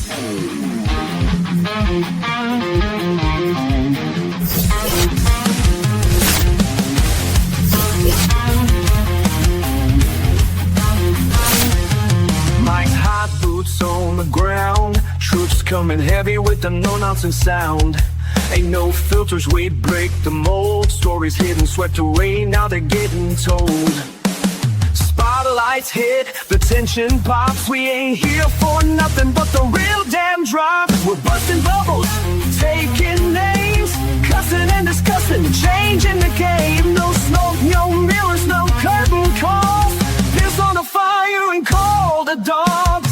Mike's hot boots on the ground, troops coming heavy with the no-nonsense sound. Ain't no filters, we break the mold. Stories hidden, swept away, now they're getting told. Spotlights hit, the tension pops. We ain't here for nothing but the real damn drop. We're busting bubbles, taking names, cussing and discussing, changing the game. No smoke, no mirrors, no curtain calls. Piss on the fire and call the dogs.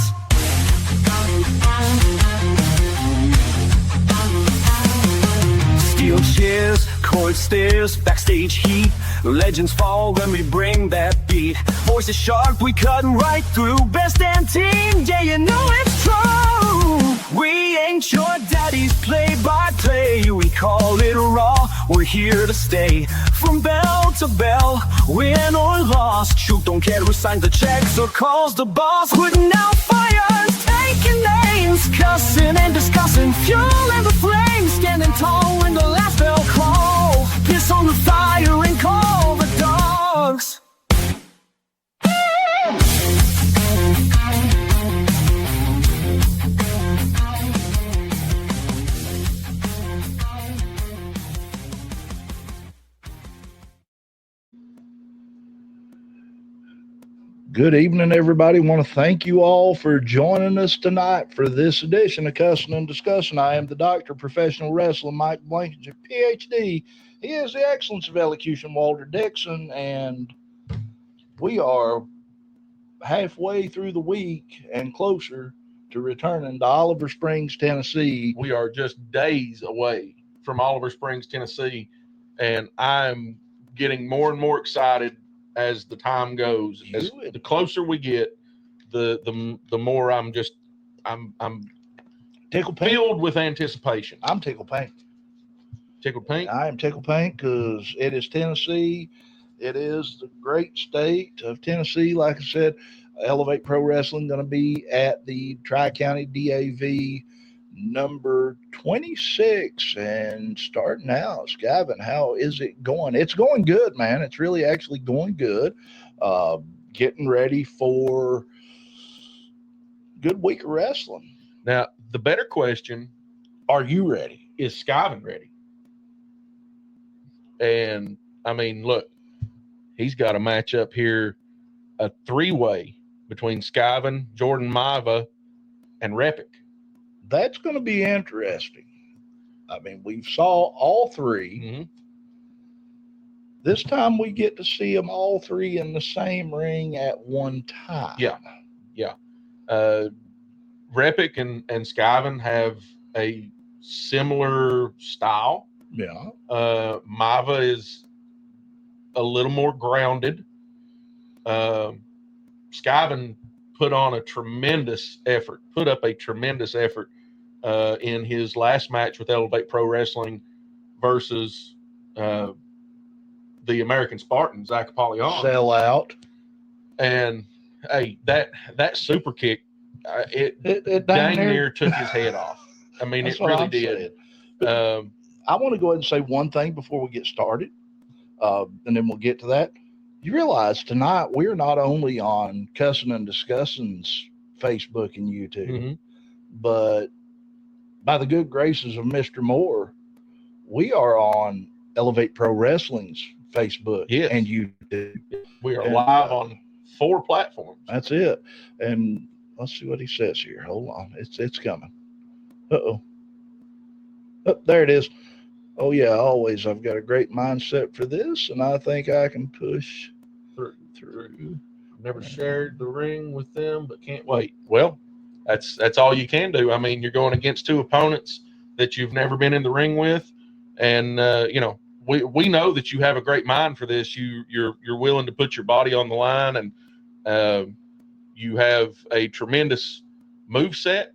Steel chairs, court stairs, backstage heat. Legends fall when we bring that beat. Voices sharp, we cutting right through. Best damn team, yeah, you know it's true. We ain't your daddy's play-by-play. We call it raw, we're here to stay. From bell to bell, win or lost. Truth don't care who signs the checks or calls the boss. Putting out fires, taking names, cussing and discussing, fueling the flames. Standing tall when the last bell call. Piss on the fire and call the dogs. Good evening, everybody. Want to thank you all for joining us tonight for this edition of Cussin Discussin. I am the doctor of professional wrestling, Mike Blankenship, PhD. He is the excellence of elocution, Walter Dixon, and we are halfway through the week and closer to returning to Oliver Springs, Tennessee. We are just days away from Oliver Springs, Tennessee, and I'm getting more and more excited as the time goes. As the closer we get, the more I'm tickle pink. Filled with anticipation. I'm tickle pink. Tickled pink? I am tickle pink because it is Tennessee. It is the great state of Tennessee. Like I said, Elevate Pro Wrestling going to be at the Tri-County DAV number 26 and starting out. Gavin, how is it going? It's going good, man. It's really actually going good. Getting ready for a good week of wrestling. Now, the better question, are you ready? Is Skyven ready? And I mean, look, he's got a matchup here, a three-way between Skyven, Jordan Maiva, and Repic. That's going to be interesting. I mean, we saw all three. Mm-hmm. This time we get to see them all three in the same ring at one time. Yeah. Repic and Skyven have a similar style. Yeah. Maiva is a little more grounded. Skyven put up a tremendous effort in his last match with Elevate Pro Wrestling versus the American Spartan, Zack Apollyon. Sell out. And hey, that super kick, it dang near took his head off. I mean, it really did. I want to go ahead and say one thing before we get started, and then we'll get to that. You realize tonight we're not only on Cussin Discussin's Facebook and YouTube, mm-hmm. but by the good graces of Mr. Moore, we are on Elevate Pro Wrestling's Facebook and YouTube. We are live on 4 platforms. That's it. And let's see what he says here. Hold on. It's coming. Uh-oh. Oh, there it is. Oh, yeah, always. I've got a great mindset for this, and I think I can push through. Never shared the ring with them, but can't wait. Well, that's all you can do. I mean, you're going against 2 opponents that you've never been in the ring with, and we know that you have a great mind for this. You're willing to put your body on the line, and you have a tremendous move set.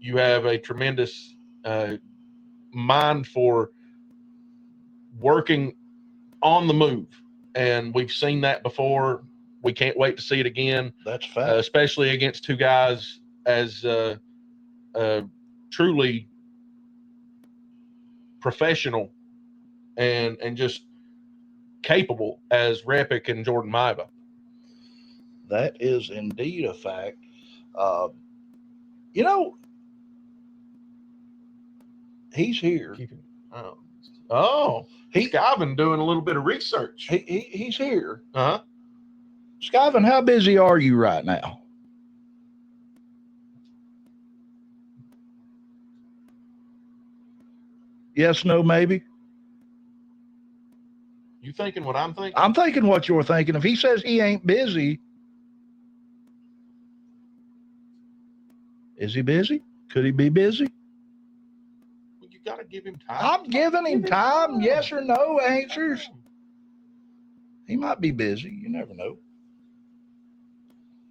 You have a tremendous mind for working on the move, and we've seen that before. We can't wait to see it again. That's fact. Especially against 2 guys as truly professional and just capable as Repic and Jordan Myra. That is indeed a fact. He's here. Skyvin doing a little bit of research. He's here. Uh-huh. Skyvin, how busy are you right now? Yes, no, maybe. You thinking what I'm thinking? I'm thinking what you're thinking. If he says he ain't busy, is he busy? Could he be busy? Well, you got to give him time. I'm giving him time. Yes or no answers. He might be busy. You never know.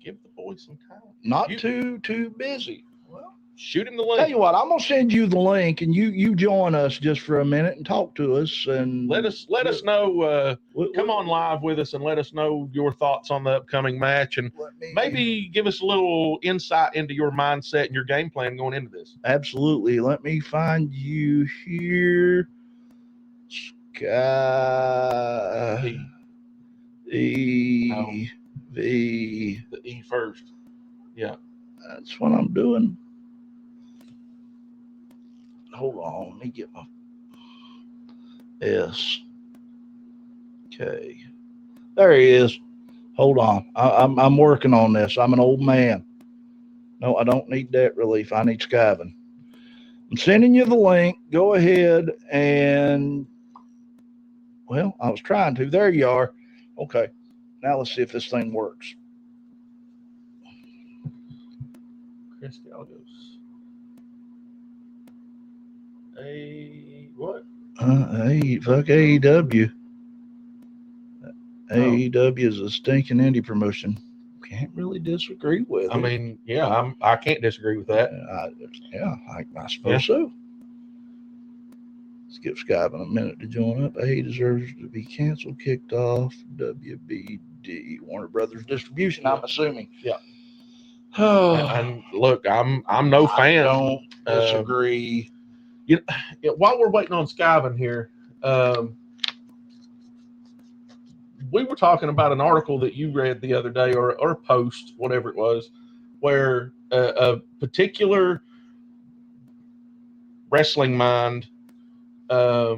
Give the boy some time. Not too busy. Well, shoot him the link. Tell you what, I'm gonna send you the link, and you join us just for a minute and talk to us, and let us know. Come on live with us and let us know your thoughts on the upcoming match, and maybe give us a little insight into your mindset and your game plan going into this. Absolutely. Let me find you here. The E first. Yeah. That's what I'm doing. Hold on. Let me get my S. Okay. There he is. Hold on. I'm working on this. I'm an old man. No, I don't need debt relief. I need Skyvin. I'm sending you the link. Go ahead and, well, I was trying to. There you are. Okay. Now let's see if this thing works. Chris Galgos. What? Fuck AEW. AEW is a stinking indie promotion. Can't really disagree with it. I mean, yeah, I can't disagree with that. I suppose so. Let's give Skyvin a minute to join up. He deserves to be canceled, kicked off. WBD, Warner Brothers Distribution, I'm assuming. Yeah. And look, I'm no fan. I don't disagree. While we're waiting on Skyvin here, we were talking about an article that you read the other day, or a post, whatever it was, where a particular wrestling mind I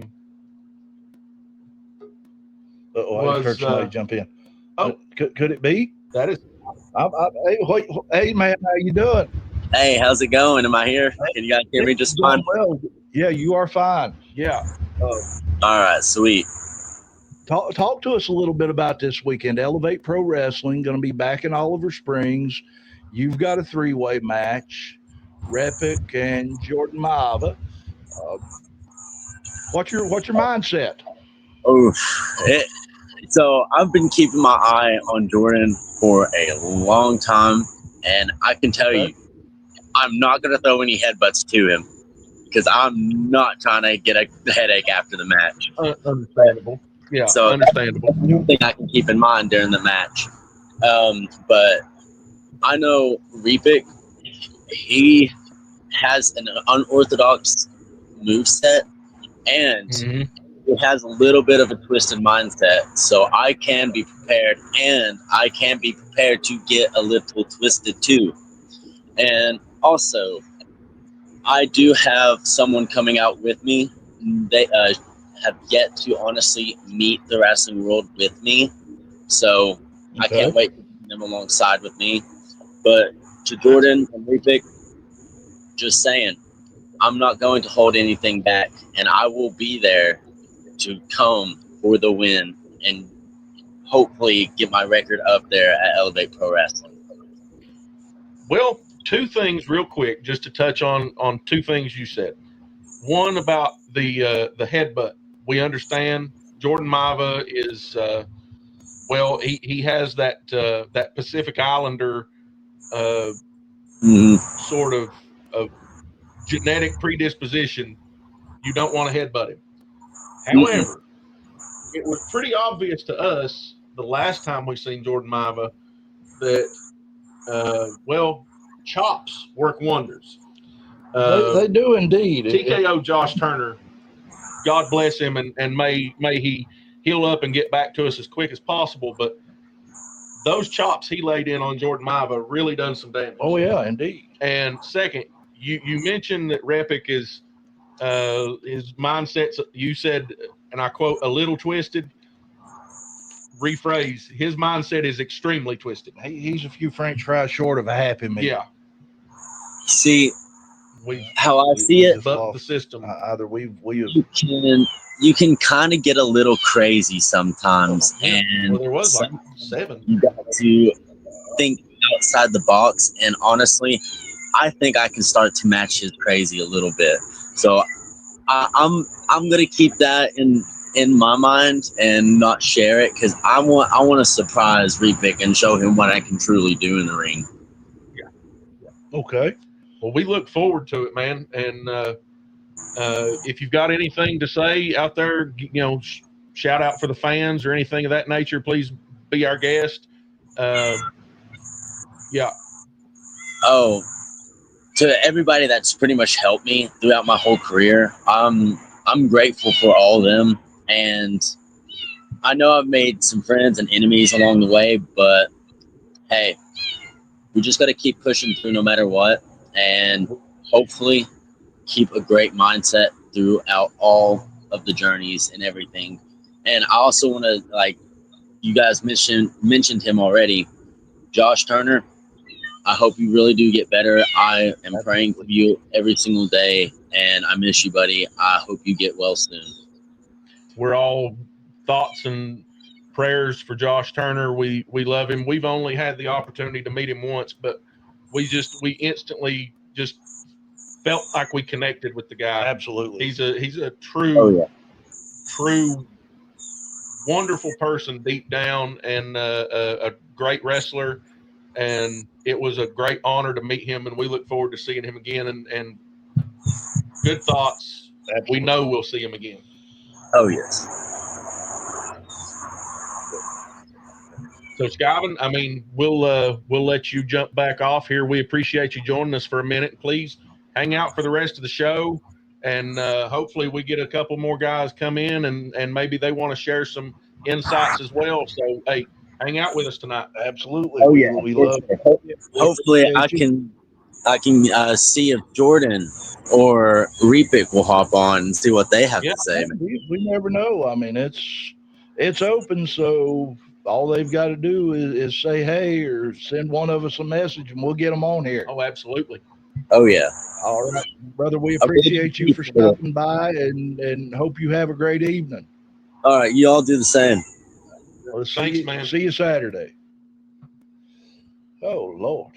heard somebody jump in. Oh, could it be? That is. Hey, man, how you doing? Hey, how's it going? Am I here? Can you guys hear me just fine? Well, yeah, you are fine. Yeah. All right, sweet. Talk to us a little bit about this weekend. Elevate Pro Wrestling going to be back in Oliver Springs. You've got a three-way match. Repic and Jordan Myra. What's your mindset? So I've been keeping my eye on Jordan for a long time, and I can tell you, I'm not going to throw any headbutts to him because I'm not trying to get a headache after the match. Understandable. Yeah, so understandable. That's one thing I can keep in mind during the match. But I know Repic, he has an unorthodox moveset, and he has a little bit of a twisted mindset. So I can be prepared, and I can be prepared to get a little twisted too. And also, I do have someone coming out with me. They have yet to honestly meet the wrestling world with me. So I can't wait to bring them alongside with me. But to Jordan and Repic, just saying, I'm not going to hold anything back, and I will be there to come for the win and hopefully get my record up there at Elevate Pro Wrestling. Well, two things real quick, just to touch on two things you said. One about the headbutt. We understand Jordan Myra is he has that Pacific Islander sort of genetic predisposition. You don't want to headbutt him. However, it was pretty obvious to us the last time we seen Jordan Myra that chops work wonders. They do indeed. TKO Josh Turner, God bless him, and may he heal up and get back to us as quick as possible. But those chops he laid in on Jordan Maiva really done some damage. Oh yeah, indeed. And second, you mentioned that Repic is his mindset's, you said, and I quote, a little twisted. Rephrase, his mindset is extremely twisted. He's a few French fries short of a Happy Meal. Yeah. See, We how I see it, bucked the system. Either we you can kind of get a little crazy sometimes, and Well, there was like 7. you got to think outside the box. And honestly, I think I can start to match his crazy a little bit. So I'm gonna keep that in my mind and not share it, because I want to surprise Repic and show him what I can truly do in the ring. Okay. Well, we look forward to it, man. And if you've got anything to say out there, shout out for the fans or anything of that nature, please be our guest. Yeah. Oh, to everybody that's pretty much helped me throughout my whole career, I'm grateful for all of them. And I know I've made some friends and enemies along the way, but hey, we just got to keep pushing through no matter what, and hopefully keep a great mindset throughout all of the journeys and everything. And I also want to, like you guys mentioned him already, Josh Turner, I hope you really do get better. I am praying for you every single day, and I miss you, buddy. I hope you get well soon. We're all thoughts and prayers for Josh Turner. We love him. We've only had the opportunity to meet him once, but we instantly just felt like we connected with the guy. Absolutely. He's a true wonderful person deep down, and a great wrestler. And it was a great honor to meet him, and we look forward to seeing him again. And good thoughts. Absolutely. We know we'll see him again. Oh, yes. So, Skyvin, I mean, we'll let you jump back off here. We appreciate you joining us for a minute. Please hang out for the rest of the show, and hopefully we get a couple more guys come in, and maybe they want to share some insights as well. So, hey, hang out with us tonight. Absolutely. Oh, yeah. We love it. Hopefully I can see if Jordan or Repic will hop on and see what they have to say. We never know. I mean, it's open, so all they've got to do is say hey or send one of us a message, and we'll get them on here. Oh, absolutely. Oh, yeah. All right, brother. We appreciate you for stopping by, and hope you have a great evening. All right, you all do the same. Well, Thanks, man. See you Saturday. Oh Lord.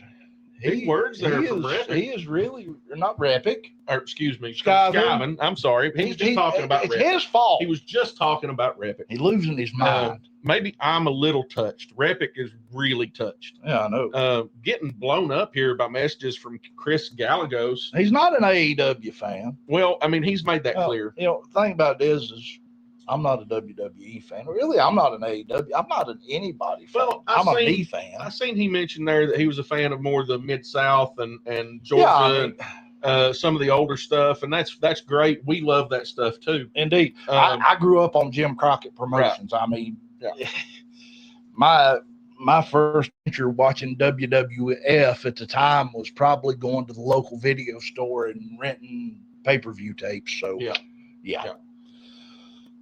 Big words there from Repic. He is really not Repic. Or excuse me, Skyvin. I'm sorry. He was just talking about it's Repic. his fault. He was just talking about Repic. He's losing his mind. Maybe I'm a little touched. Repic is really touched. Yeah, I know. Getting blown up here by messages from Chris Gallegos. He's not an AEW fan. Well, I mean, he's made that clear. The thing about it is I'm not a WWE fan. Really, I'm not an AEW. I'm not an anybody fan. Well, I'm a B fan. I seen he mentioned there that he was a fan of more of the Mid-South and Georgia, some of the older stuff, and that's great. We love that stuff too. Indeed. I grew up on Jim Crockett Promotions. Right. I mean, my first picture watching WWF at the time was probably going to the local video store and renting pay-per-view tapes. So, yeah.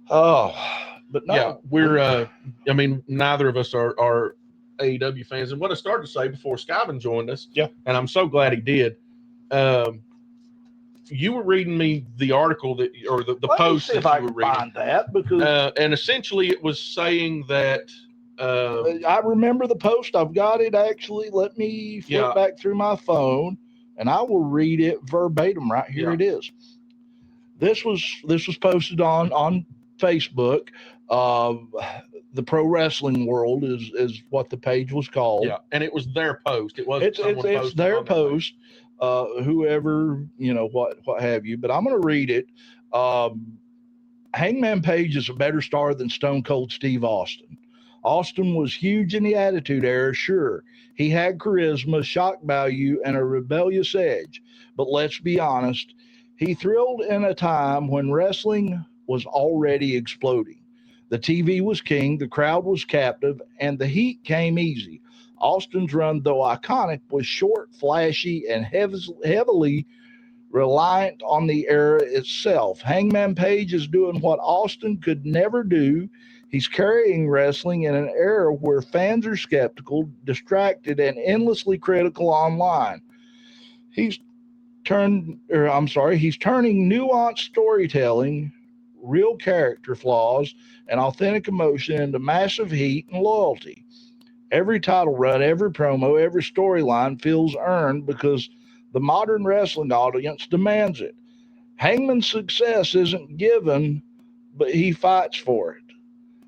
Oh, but no. Yeah, we're. I mean, neither of us are AEW fans. And what I started to say before Skyvin joined us, and I'm so glad he did. You were reading me the article the post that you were reading. Find that because and essentially it was saying that. I remember the post. I've got it actually. Let me flip back through my phone, and I will read it verbatim. Right here it is. This was posted on Facebook. The Pro Wrestling World is what the page was called. Yeah, and it was their post. It wasn't it's their post. Whoever, what have you. But I'm going to read it. Hangman Page is a better star than Stone Cold Steve Austin. Austin was huge in the Attitude Era, sure. He had charisma, shock value, and a rebellious edge. But let's be honest, he thrilled in a time when wrestling was already exploding. The TV was king, the crowd was captive, and the heat came easy. Austin's run, though iconic, was short, flashy, and heavily reliant on the era itself. Hangman Page is doing what Austin could never do. He's carrying wrestling in an era where fans are skeptical, distracted, and endlessly critical online. He's turning nuanced storytelling, real character flaws, and authentic emotion into massive heat and loyalty. Every title run, every promo, every storyline feels earned because the modern wrestling audience demands it. Hangman's success isn't given, but he fights for it.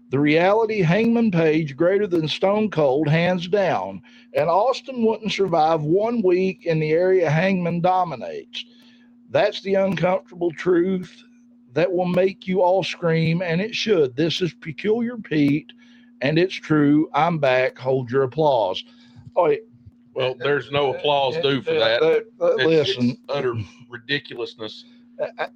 The reality, Hangman Page greater than Stone Cold, hands down, and Austin wouldn't survive 1 week in the area Hangman dominates. That's the uncomfortable truth that will make you all scream, and it should. This is Peculiar Pete, and it's true. I'm back. Hold your applause. Oh, Well, there's no applause due for that. Listen, it's utter ridiculousness,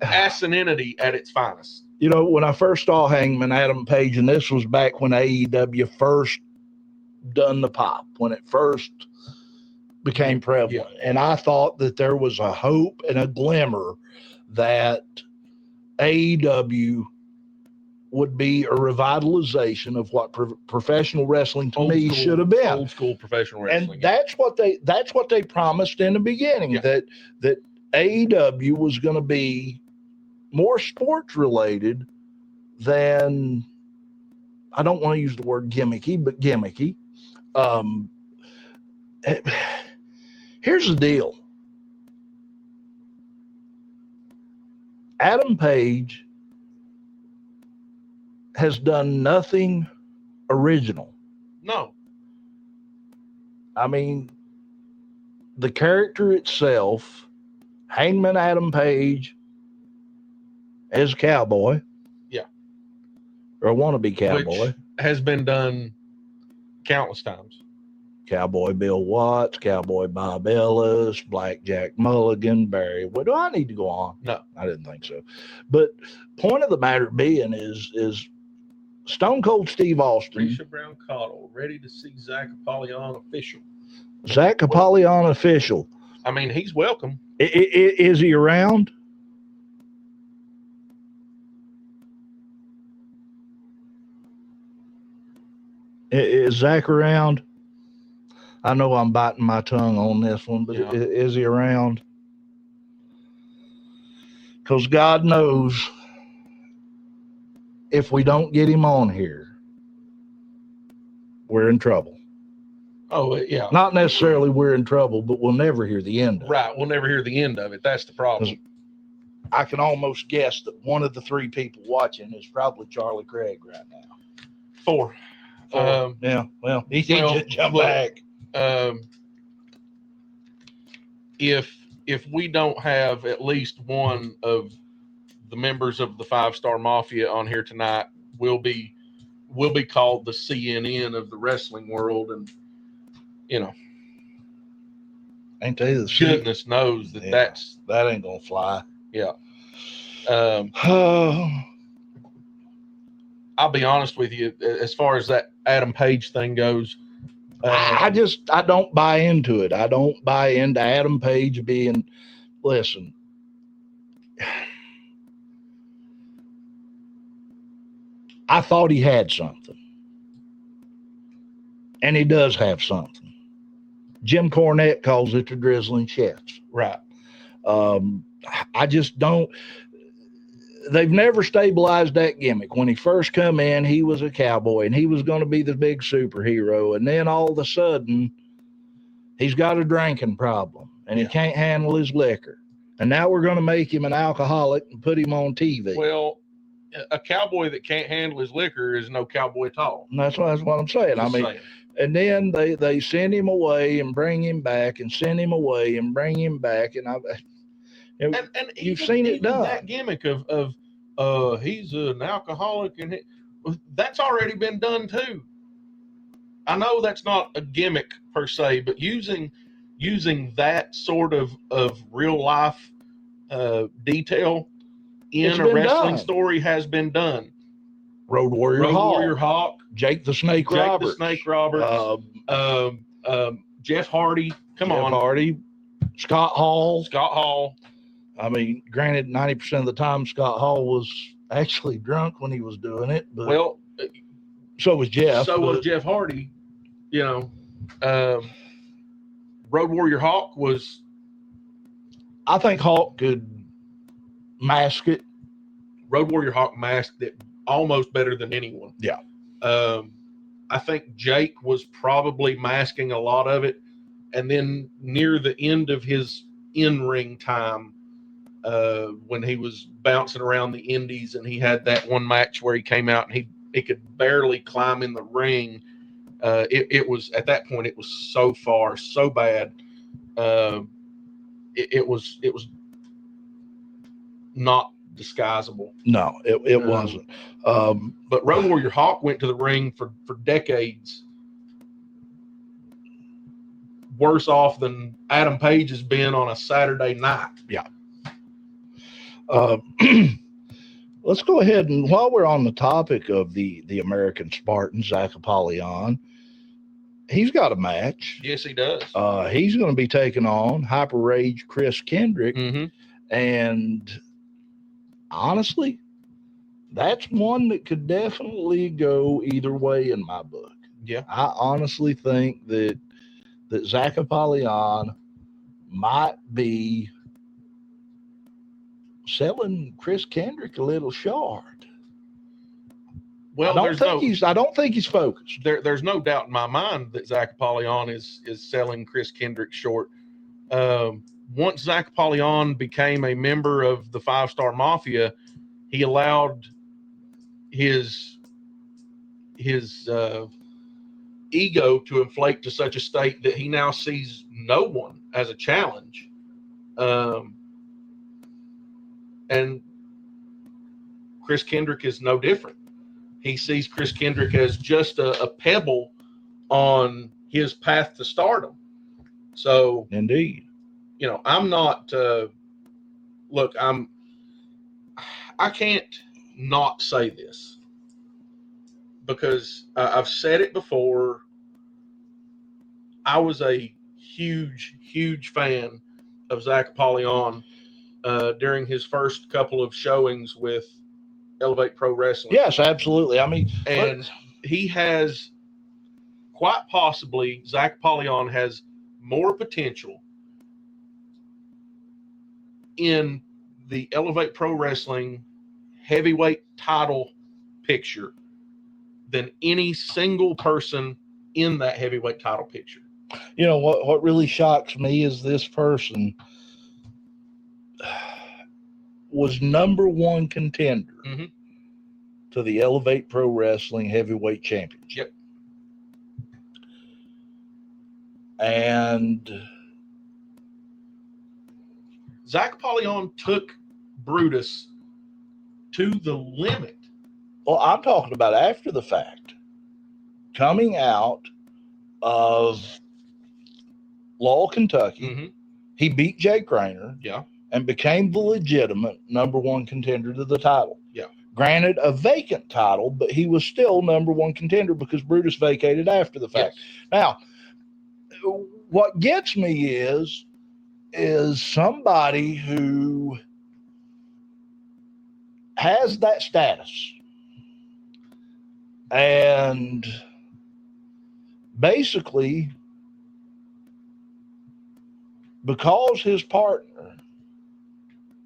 asininity at its finest. You know, when I first saw Hangman Adam Page, and this was back when AEW first done the pop, when it first became prevalent, and I thought that there was a hope and a glimmer that AEW would be a revitalization of what professional wrestling to me should have been. Old school professional wrestling. And that's what they promised in the beginning, that AEW was going to be more sports related than, I don't want to use the word gimmicky, but gimmicky. Here's the deal. Adam Page has done nothing original. No. I mean, the character itself, Hangman Adam Page as a cowboy. Yeah. Or a wannabe cowboy. Which has been done countless times. Cowboy Bill Watts, Cowboy Bob Ellis, Blackjack Mulligan, Barry. What do I need to go on? No. I didn't think so. But point of the matter being is Stone Cold Steve Austin. Risha Brown Cottle, ready to see Zack Apollyon official. Zack Apollyon official. I mean, he's welcome. Is he around? Is Zack around? I know I'm biting my tongue on this one, but is he around? Because God knows if we don't get him on here, we're in trouble. Oh, yeah. Not necessarily we're in trouble, but we'll never hear the end of it. Right. We'll never hear the end of it. That's the problem. I can almost guess that one of the three people watching is probably Charlie Craig right now. Four. Yeah. Well, he just jumped back. If we don't have at least one of the members of the 5-Star Mafia on here tonight, we'll be called the CNN of the wrestling world, and Ain't they the goodness knows that that ain't gonna fly. Yeah. I'll be honest with you, as far as that Adam Page thing goes. I don't buy into it. I don't buy into Adam Page being, listen, I thought he had something. And he does have something. Jim Cornette calls it the drizzling chefs. Right. I just don't. They've never stabilized that gimmick. When he first come in, he was a cowboy and he was going to be the big superhero. And then all of a sudden, he's got a drinking problem and he can't handle his liquor. And now we're going to make him an alcoholic and put him on TV. Well, a cowboy that can't handle his liquor is no cowboy at all. And that's what I'm saying. And then they send him away and bring him back and send him away and bring him back. And you've seen it done. That gimmick of he's an alcoholic, and that's already been done too. I know that's not a gimmick per se, but using that sort of real life detail It's in a been wrestling done. story has been done. Road Warrior Hawk, Jake the Snake Roberts, Jeff Hardy. Jeff Hardy, Scott Hall. I mean, granted, 90% of the time Scott Hall was actually drunk when he was doing it, but so was Jeff. Was Jeff Hardy. You know, Road Warrior Hawk was. I think Hawk could mask it. Road Warrior Hawk masked it almost better than anyone. Yeah. I think Jake was probably masking a lot of it. And then near the end of his in-ring time, when he was bouncing around the indies and he had that one match where he came out and he could barely climb in the ring. It was, at that point, it was so far, so bad. It was not disguisable. No, it wasn't. But Road Warrior Hawk went to the ring for decades worse off than Adam Page has been on a Saturday night. Yeah. Let's go ahead and, while we're on the topic of the American Spartan, Zack Apollyon, he's got a match. Yes, he does. He's going to be taking on Hyper Rage Chris Kendrick. Mm-hmm. And honestly, that's one that could definitely go either way in my book. Yeah. I honestly think that Zack Apollyon might be selling Chris Kendrick a little short. Well, I don't think he's focused. There's no doubt in my mind that Zack Apollyon is selling Chris Kendrick short. Once Zack Apollyon became a member of the 5-Star Mafia, he allowed his ego to inflate to such a state that he now sees no one as a challenge. And Chris Kendrick is no different. He sees Chris Kendrick as just a pebble on his path to stardom. So, indeed, you know, I'm not. Look, I can't not say this because I've said it before. I was a huge fan of Zack Apollyon during his first couple of showings with Elevate Pro Wrestling. Yes, absolutely. I mean, and he has quite possibly, Zack Apollyon has more potential in the Elevate Pro Wrestling heavyweight title picture than any single person in that heavyweight title picture. You know, what really shocks me is this person was #1 contender to the Elevate Pro Wrestling Heavyweight Championship. Yep. And Zack Apollyon took Brutus to the limit. Well, I'm talking about after the fact. Coming out of Laurel, Kentucky, he beat Jake Rayner. Yeah. And became the legitimate #1 contender to the title. Yeah. Granted, a vacant title, but he was still #1 contender because Brutus vacated after the fact. Yes. Now, what gets me is somebody who has that status and basically, because his partner,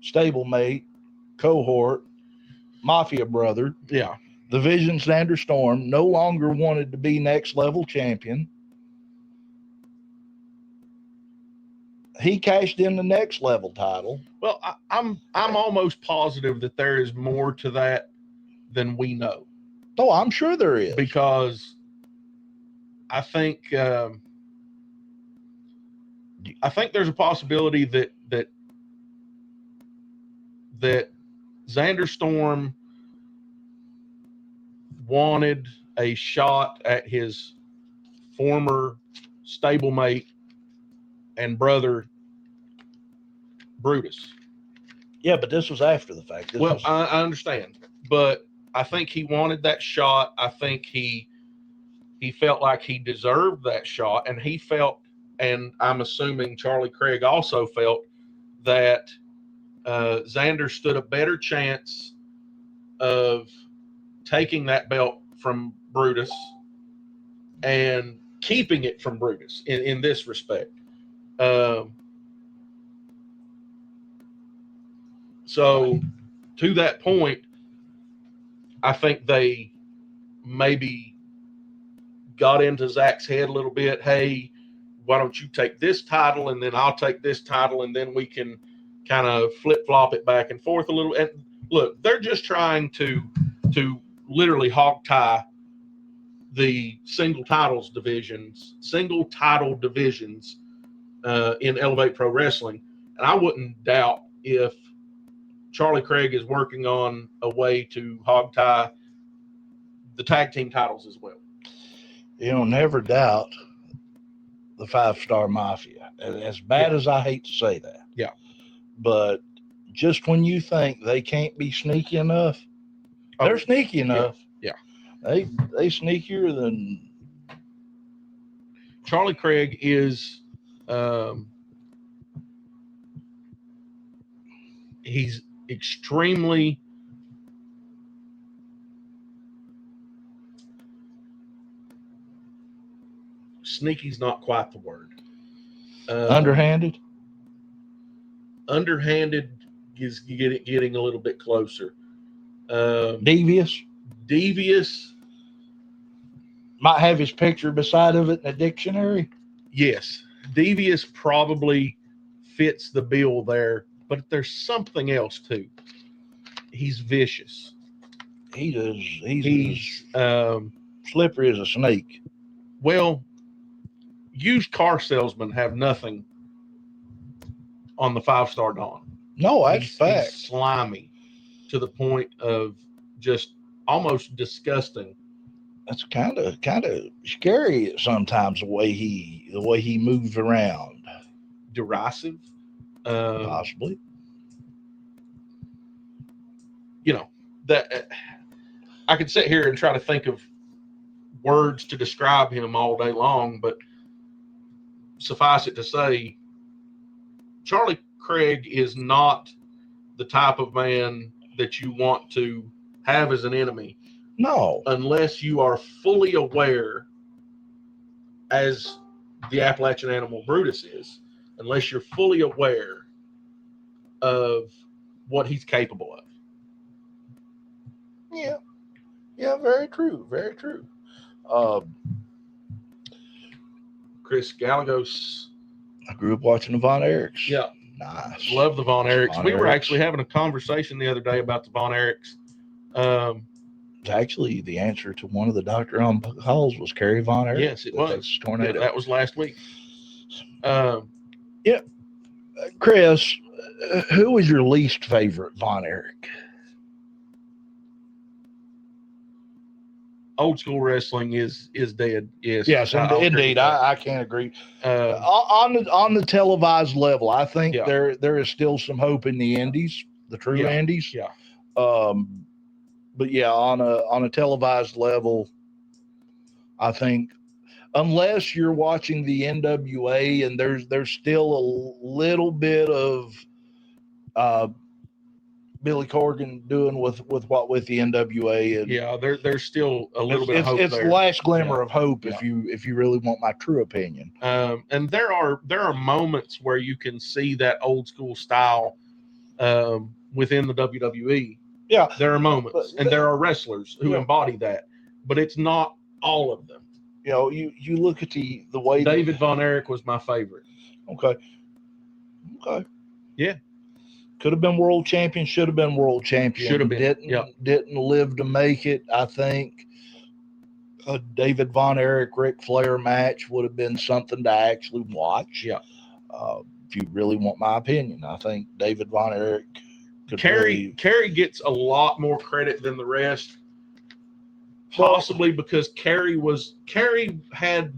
stablemate, cohort, mafia brother, the Vision Zander Storm, no longer wanted to be next level champion, he cashed in the next level title. Well, I'm almost positive that there is more to that than we know. Oh, I'm sure there is. Because I think there's a possibility that Zander Storm wanted a shot at his former stablemate and brother Brutus. Yeah, but this was after the fact. This Well, was, I understand, but I think he wanted that shot. I think he felt like he deserved that shot, and he felt, and I'm assuming Charlie Craig also felt, that Zander stood a better chance of taking that belt from Brutus and keeping it from Brutus in this respect. So to that point, I think they maybe got into Zach's head a little bit. Hey, why don't you take this title and then I'll take this title, and then we can kind of flip-flop it back and forth a little. And look, they're just trying to literally hog tie the single title divisions in Elevate Pro Wrestling. And I wouldn't doubt if Charlie Craig is working on a way to hog tie the tag team titles as well. You'll never doubt the 5-Star Mafia. As bad as I hate to say that. Yeah. But just when you think they can't be sneaky enough, they're sneaky enough. Yeah. They sneakier than Charlie Craig is he's extremely sneaky's not quite the word. underhanded. Underhanded is getting a little bit closer. Devious. Might have his picture beside of it in a dictionary. Yes. Devious probably fits the bill there, but there's something else too. He's vicious. He's slippery as a snake. Well, used car salesmen have nothing on the 5-Star Dawn. No, that's fact. He's slimy to the point of just almost disgusting. That's kind of scary sometimes the way he moves around. Derisive. Possibly. You know, that I could sit here and try to think of words to describe him all day long, but suffice it to say, Charlie Craig is not the type of man that you want to have as an enemy. No. Unless you are fully aware, as the Appalachian animal Brutus is, unless you're fully aware of what he's capable of. Yeah. Yeah, very true. Very true. Chris Gallegos. I grew up watching the Von Erichs. Yeah. Nice. Love the Von Erichs. We were Erichs. actually having a conversation the other day about the Von Erichs. It's actually the answer to one of the Dr. on calls was Kerry Von Erich. Yes, it was. That's Tornado. That was last week. Yeah. Chris, who was your least favorite Von Erich? Old school wrestling is dead. Yes. Yes, indeed. I can't agree. On the televised level, I think there is still some hope in the indies, the true indies. Yeah. But yeah, on a televised level, I think unless you're watching the NWA and there's still a little bit of Billy Corgan doing with the NWA, and there's still a little bit of hope. It's there. the last glimmer of hope if you really want my true opinion. And there are moments where you can see that old school style within the WWE. Yeah, there are moments, and there are wrestlers who embody that, but it's not all of them. You know, you look at the way David Von Erich was my favorite. Okay. Yeah. Could have been world champion, should have been world champion. Should have been. Didn't live to make it. I think a David Von Erich Ric Flair match would have been something to actually watch. Yeah. If you really want my opinion, I think David Von Erich could Kerry gets a lot more credit than the rest. Possibly because Kerry had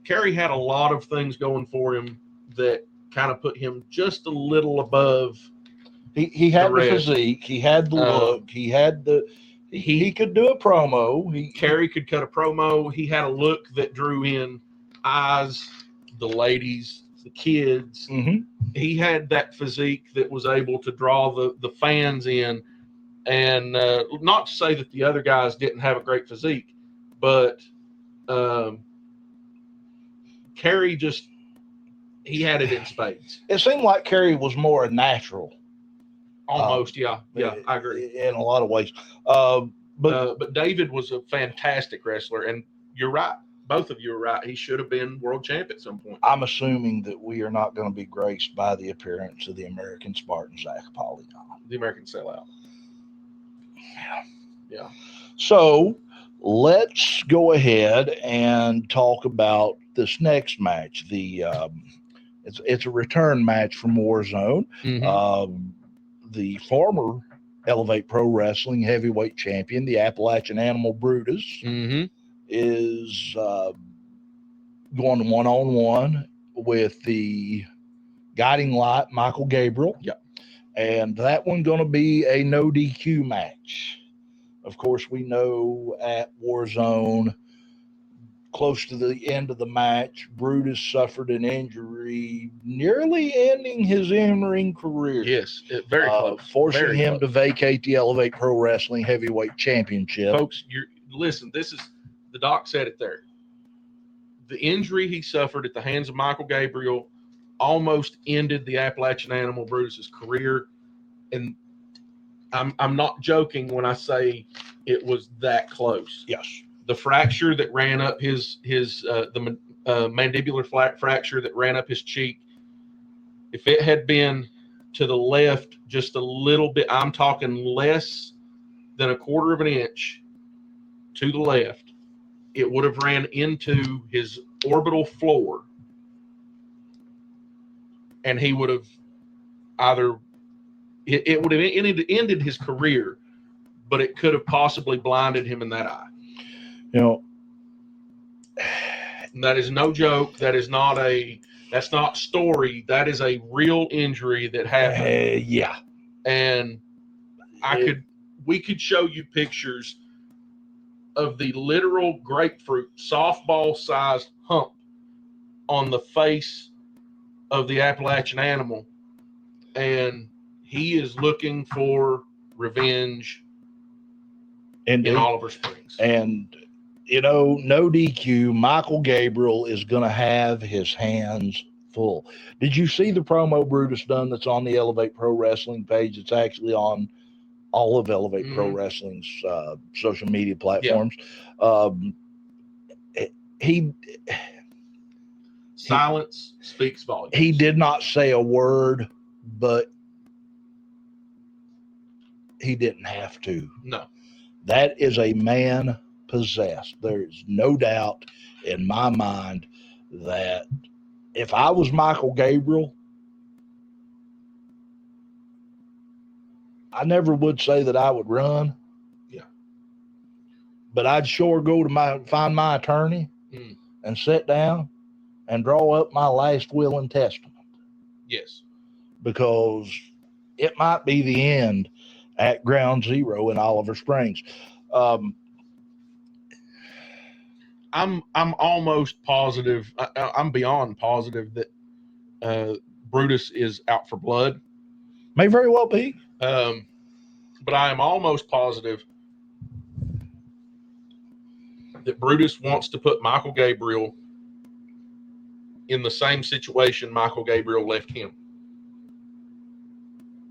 Kerry had a lot of things going for him that kind of put him just a little above. He had the rest. physique, he had the look, he had the he could do a promo. Kerry could cut a promo. He had a look that drew in eyes, the ladies, the kids. Mhm. He had that physique that was able to draw the fans in. And not to say that the other guys didn't have a great physique, but Kerry he had it in spades. It seemed like Kerry was more a natural. Almost, yeah, I agree. In a lot of ways. But David was a fantastic wrestler, and you're right. Both of you are right. He should have been world champ at some point. I'm assuming that we are not going to be graced by the appearance of the American Spartan, Zack Apollyon. The American Sellout. Yeah. So let's go ahead and talk about this next match. It's a return match from Warzone. Mm-hmm. The former Elevate Pro Wrestling heavyweight champion, the Appalachian Animal Brutus, Mm-hmm. is going one-on-one with the Guiding Light, Micheal Gabriel. Yep. And that one going to be a no DQ match. Of course, we know at Warzone, close to the end of the match, Brutus suffered an injury, nearly ending his in-ring career. Yes, very close. Forcing him to vacate the Elevate Pro Wrestling Heavyweight Championship. Folks, listen, this is, the doc said it there. The injury he suffered at the hands of Micheal Gabriel almost ended the Appalachian Animal Brutus's career. And I'm not joking when I say it was that close. Yes. The fracture that ran up the mandibular fracture that ran up his cheek, if it had been to the left just a little bit, I'm talking less than a quarter of an inch to the left, it would have ran into his orbital floor, and he would have either it would have ended his career, but it could have possibly blinded him in that eye. You know, and that is no joke. That's not story. That is a real injury that happened. Yeah. And we could show you pictures of the literal grapefruit, softball-sized hump on the face of the Appalachian Animal, and he is looking for revenge in Oliver Springs. And, no DQ, Micheal Gabriel is going to have his hands full. Did you see the promo Brutus done that's on the Elevate Pro Wrestling page? It's actually on all of Elevate Pro Wrestling's social media platforms. Yeah. Silence speaks volumes. He did not say a word, but he didn't have to. No. That is a man possessed. There's no doubt in my mind that if I was Micheal Gabriel, I never would say that I would run. Yeah. But I'd sure go to find my attorney and sit down and draw up my last will and testament. Yes. Because it might be the end at Ground Zero in Oliver Springs. I'm almost positive. I'm beyond positive that Brutus is out for blood. May very well be. But I am almost positive that Brutus wants to put Micheal Gabriel in the same situation Micheal Gabriel left him.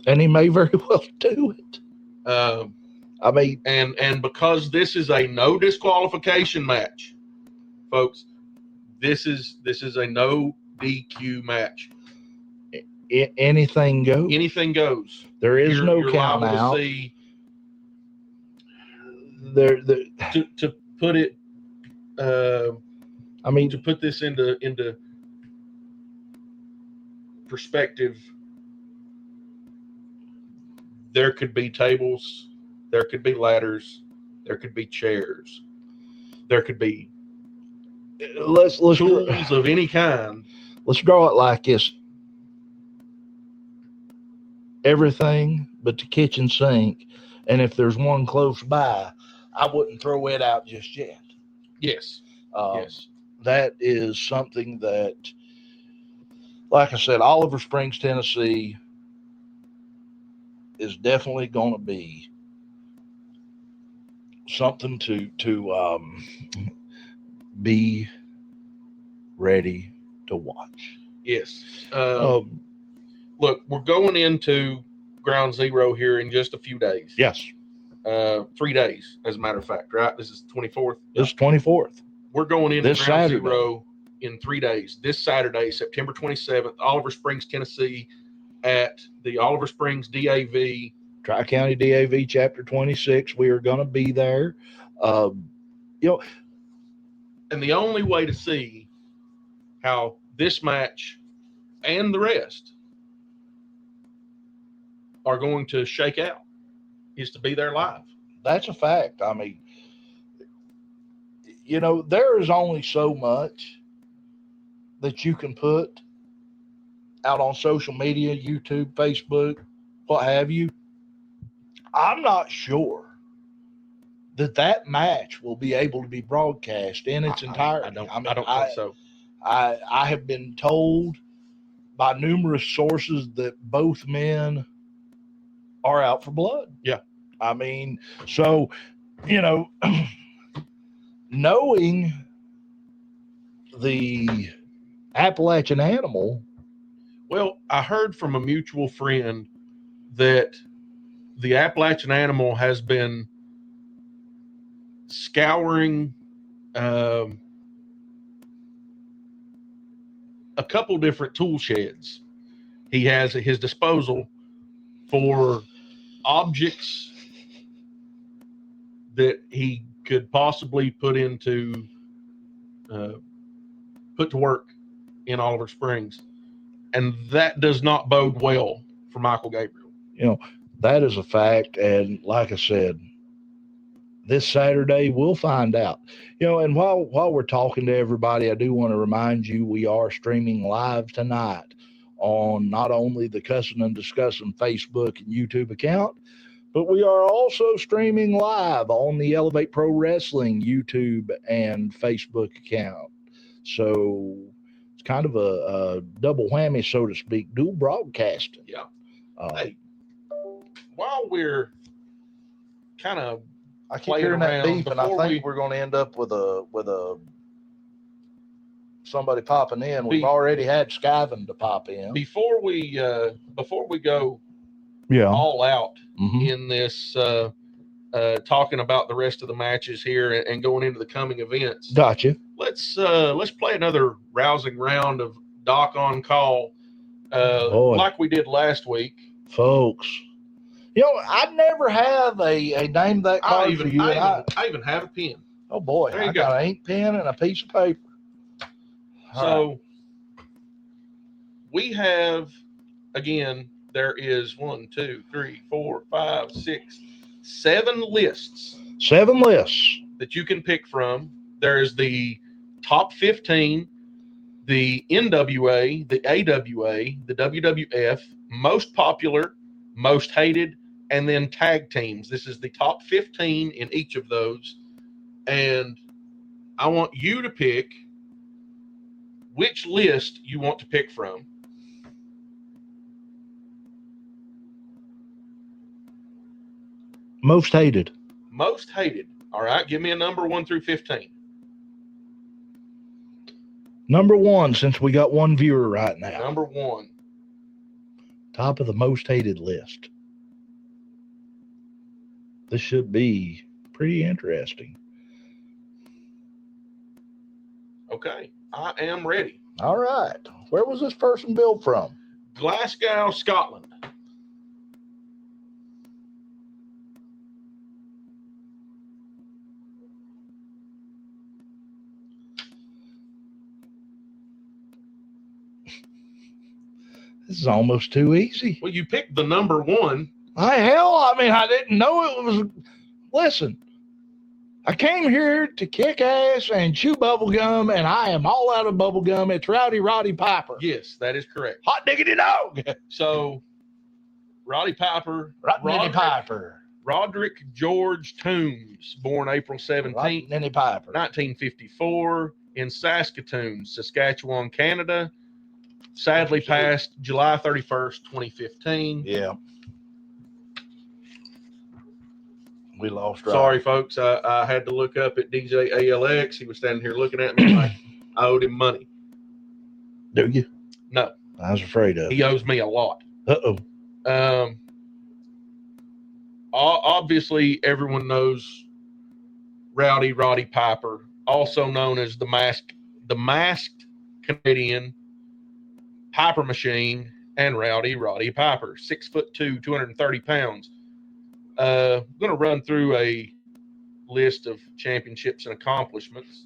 And he may very well do it. And because this is a no disqualification match, folks, this is a no DQ match. Anything goes. Anything goes. There is no count out. To put it, to put this into perspective, there could be tables, there could be ladders, there could be chairs, there could be let's tools of any kind. Let's draw it like this. Everything but the kitchen sink, and if there's one close by, I wouldn't throw it out just yet. Yes. Yes. That is something that, like I said, Oliver Springs, Tennessee is definitely going to be something to be ready to watch. Yes. Look, we're going into ground zero here in just a few days. Yes. 3 days, as a matter of fact, right? This is 24th. This 24th. We're going into This ground Saturday. zero in 3 days. This Saturday, September 27th, Oliver Springs, Tennessee, at the Oliver Springs DAV. Tri-County DAV Chapter 26. We are going to be there. And the only way to see how this match and the rest are going to shake out is to be there live. That's a fact. I mean, there is only so much that you can put out on social media, YouTube, Facebook, what have you. I'm not sure that match will be able to be broadcast in its entirety. I don't think so. I have been told by numerous sources that both men are out for blood. Yeah. I mean, so, knowing the Appalachian animal. Well, I heard from a mutual friend that the Appalachian animal has been scouring a couple different tool sheds he has at his disposal for objects that he could possibly put to work in Oliver Springs, and that does not bode well for Micheal Gabriel. That is a fact, and like I said, this Saturday we'll find out. And while we're talking to everybody, I do want to remind you we are streaming live tonight on not only the Cussin Discussin Facebook and YouTube account, but we are also streaming live on the Elevate Pro Wrestling YouTube and Facebook account. So it's kind of a double whammy, so to speak, dual broadcasting. Yeah. Hey, while we're kind of I keep hearing that beep, and I think we're going to end up with somebody popping in. We've already had Skyven to pop in. Before we go all out in this talking about the rest of the matches here and going into the coming events. Gotcha. Let's play another rousing round of Doc on Call like we did last week. Folks, I never have a name that card for you. I even have a pen. Oh boy, there you I go. got an ink pen and a piece of paper. So we have, again, there is 1, 2, 3, 4, 5, 6, 7 lists. 7 lists that you can pick from. There is the top 15, the NWA, the AWA, the WWF, most popular, most hated, and then tag teams. This is the top 15 in each of those. And I want you to pick which list you want to pick from. Most hated. Most hated. All right, give me a number 1 through 15. Number 1, since we got one viewer right now. Number 1. Top of the most hated list. This should be pretty interesting. Okay, I am ready. All right. Where was this person billed from? Glasgow, Scotland. This is almost too easy. Well, you picked the number 1. I didn't know it was. Listen, I came here to kick ass and chew bubble gum, and I am all out of bubble gum. It's Rowdy Roddy Piper. Yes, that is correct. Hot diggity dog. So, Roddy Piper, Rodney Piper. Roderick George Toombs, born April 17th, Rodney Piper. 1954, in Saskatoon, Saskatchewan, Canada. Sadly passed July 31st, 2015. Yeah. We lost Roddy. Sorry, folks. I had to look up at DJ ALX. He was standing here looking at me like I owed him money. Do you? No. I was afraid of. He owes me a lot. Uh-oh. Obviously, everyone knows Roddy Piper, also known as the masked Canadian Piper Machine, and Roddy Piper, 6'2", 230 pounds. I'm going to run through a list of championships and accomplishments.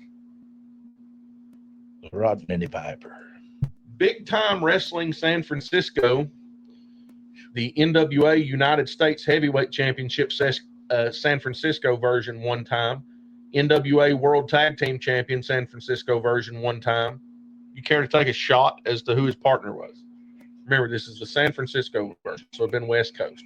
Rodney Piper. Big Time Wrestling San Francisco, the NWA United States Heavyweight Championship San Francisco version one time. NWA World Tag Team Champion San Francisco version one time. You care to take a shot as to who his partner was? Remember, this is the San Francisco version, so it's been West Coast.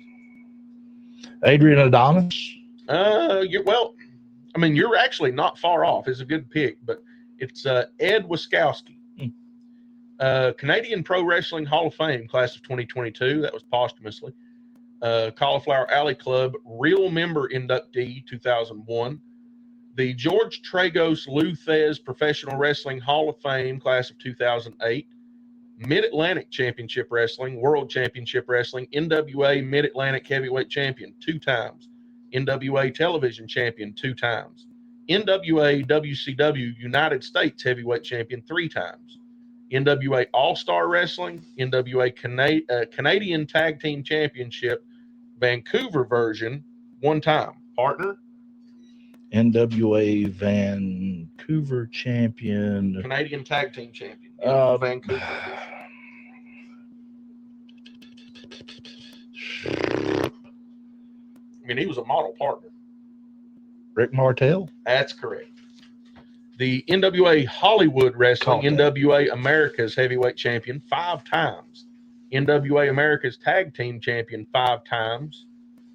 Adrian Adonis. You're actually not far off. It's a good pick, but it's Ed Wiskowski. Canadian Pro Wrestling Hall of Fame, class of 2022. That was posthumously. Cauliflower Alley Club Real Member Inductee, 2001. The George Tragos Luthez Professional Wrestling Hall of Fame, class of 2008. Mid-Atlantic Championship Wrestling, World Championship Wrestling, NWA Mid-Atlantic Heavyweight Champion 2 times. NWA Television Champion 2 times. NWA WCW United States Heavyweight Champion 3 times. NWA All-Star Wrestling, NWA Canadian Tag Team Championship, Vancouver version, 1 time. Partner? NWA Vancouver champion. Canadian Tag Team Champion. Vancouver. He was a model partner. Rick Martel? That's correct. The NWA Hollywood Wrestling, NWA America's Heavyweight Champion 5 times. NWA America's Tag Team Champion 5 times.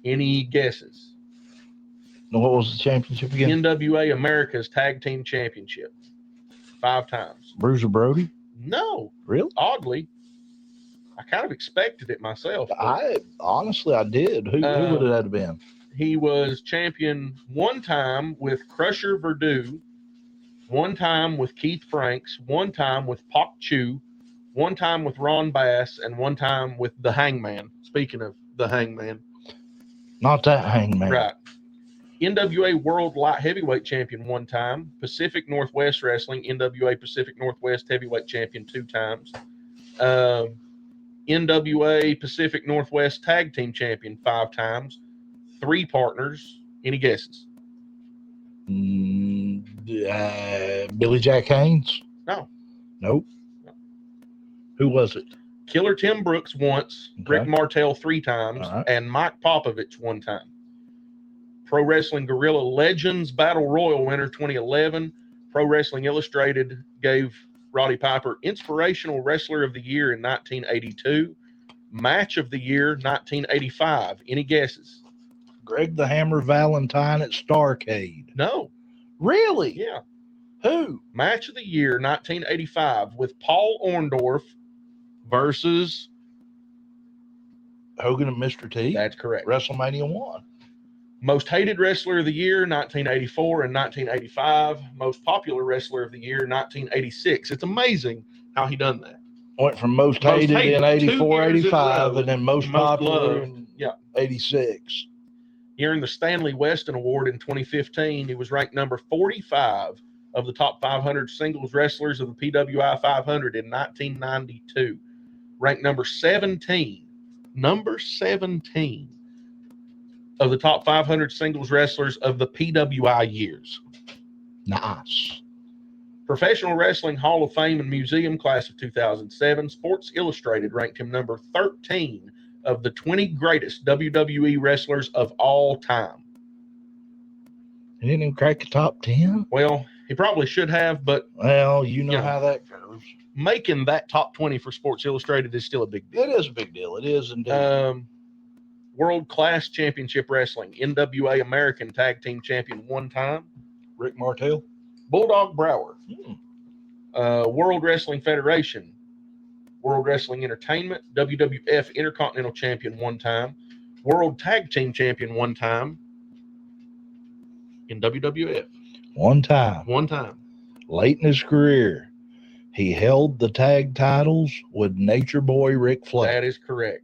Any guesses? What was the championship again? NWA America's Tag Team Championship 5 times. Bruiser Brody? No. Really? Oddly. I kind of expected it myself. I did. Who would it have been? He was champion 1 time with Crusher Verdue, 1 time with Keith Franks, 1 time with Pak Chu, 1 time with Ron Bass, and 1 time with the Hangman. Speaking of the Hangman. Not that Hangman. Right. NWA World Light Heavyweight Champion 1 time. Pacific Northwest Wrestling, NWA Pacific Northwest Heavyweight Champion 2 times. NWA Pacific Northwest Tag Team Champion 5 times. 3 partners. Any guesses? Billy Jack Haynes? No. Nope. No. Who was it? Killer Tim Brooks once, Okay. Rick Martel 3 times, Right. and Mike Popovich 1 time. Pro Wrestling Guerrilla Legends Battle Royal winner 2011. Pro Wrestling Illustrated gave Roddy Piper Inspirational Wrestler of the Year in 1982. Match of the Year 1985. Any guesses? Greg the Hammer Valentine at Starcade. No. Really? Yeah. Who? Match of the Year 1985 with Paul Orndorff versus Hogan and Mr. T? That's correct. WrestleMania 1. Most Hated Wrestler of the Year, 1984 and 1985. Most Popular Wrestler of the Year, 1986. It's amazing how he done that. Went from most hated in 84, 85, and then most popular loved. in Yeah. 86. He earned the Stanley Weston Award in 2015. He was ranked number 45 of the top 500 singles wrestlers of the PWI 500 in 1992. Ranked number 17 of the top 500 singles wrestlers of the PWI years. Nice. Professional Wrestling Hall of Fame and Museum class of 2007. Sports Illustrated ranked him number 13 of the 20 greatest WWE wrestlers of all time. He didn't even crack the top 10. Well, he probably should have, but Well, you know Yeah. how that goes. making that top 20 for Sports Illustrated is still a big deal. It is a big deal. It is indeed. World Class Championship Wrestling, NWA American Tag Team Champion one time, Rick Martel. Bulldog Brower. Hmm. World Wrestling Federation, World Wrestling Entertainment, WWF Intercontinental Champion one time, World Tag Team Champion one time in WWF. One time, late in his career, he held the tag titles with Nature Boy Ric Flair. That is correct.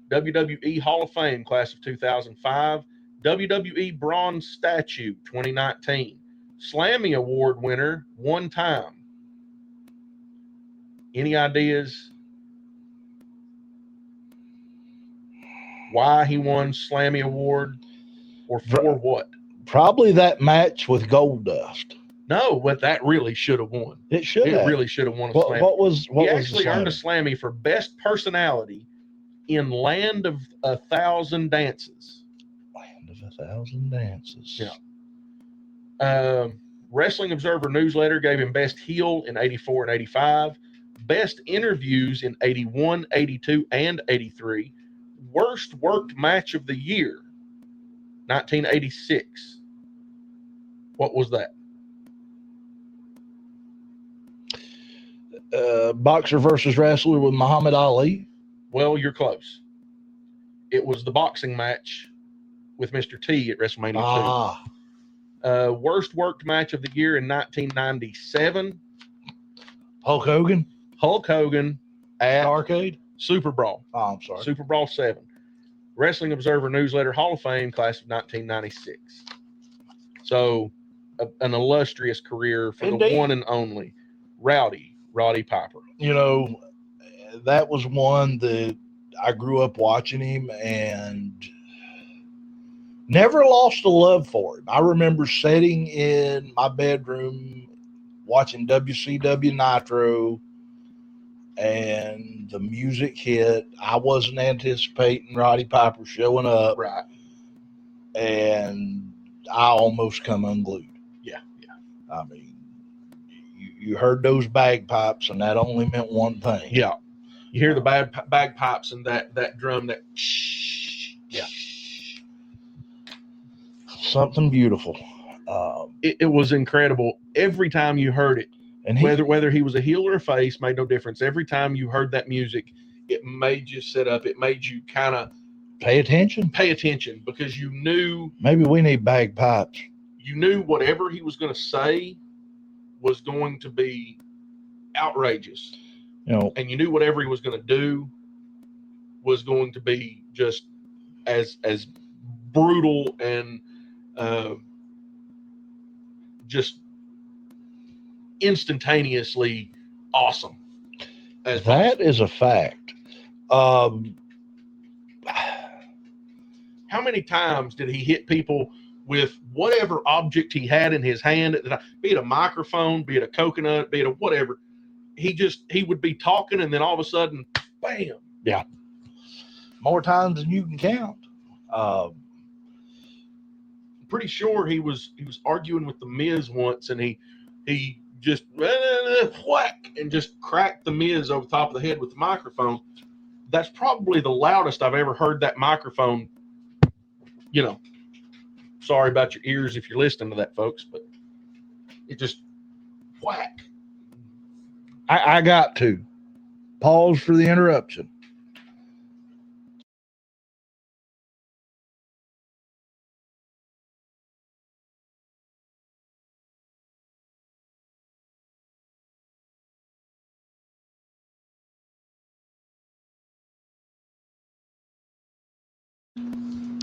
WWE Hall of Fame class of 2005, WWE Bronze Statue 2019, Slammy Award winner one time. Any ideas why he won Slammy Award or for what? Probably that match with Goldust. No, but that really should have won. It should It have. really should have won a What Slammy. was He the actually earned a Slammy? Slammy for Best Personality in Land of 1,000 Dances. Land of 1,000 Dances. Yeah. Wrestling Observer Newsletter gave him Best Heel in 84 and 85, Best Interviews in 81, 82, and 83, Worst Worked Match of the Year, 1986. What was that? Boxer versus wrestler with Muhammad Ali. Well, you're close. It was the boxing match with Mr. T at WrestleMania 2. Worst worked match of the year in 1997. Hulk Hogan. Hulk Hogan at Arcade. Super Brawl. Oh, I'm sorry. Super Brawl 7. Wrestling Observer Newsletter Hall of Fame class of 1996. So, an illustrious career for Indeed. the one and only Roddy Piper. You know, that was one that I grew up watching him and never lost a love for him. I remember sitting in my bedroom watching WCW Nitro and the music hit. I wasn't anticipating Roddy Piper showing up, Right. and I almost come unglued. Yeah. I mean, you heard those bagpipes, and that only meant one thing. Yeah. You hear the bagpipes and that drum that. Yeah. Something beautiful. It was incredible. Every time you heard it, And he, whether he was a heel or a face, made no difference. Every time you heard that music, it made you sit up. It made you kind of pay attention. pay attention because you knew Maybe we need bagpipes. whatever he was going to say was going to be outrageous, You know, and you knew whatever he was going to do was going to be just as brutal and just instantaneously awesome. As that is a fact. how many times did he hit people with whatever object he had in his hand at the time, be it a microphone, be it a coconut, be it a whatever? He would be talking, and then all of a sudden, bam. More times than you can count. Pretty sure he was arguing with the Miz once, and he just whack and just cracked the Miz over the top of the head with the microphone. That's probably the loudest I've ever heard that microphone. You know, sorry about your ears if you're listening to that, folks, but it just whack. I got to pause for the interruption.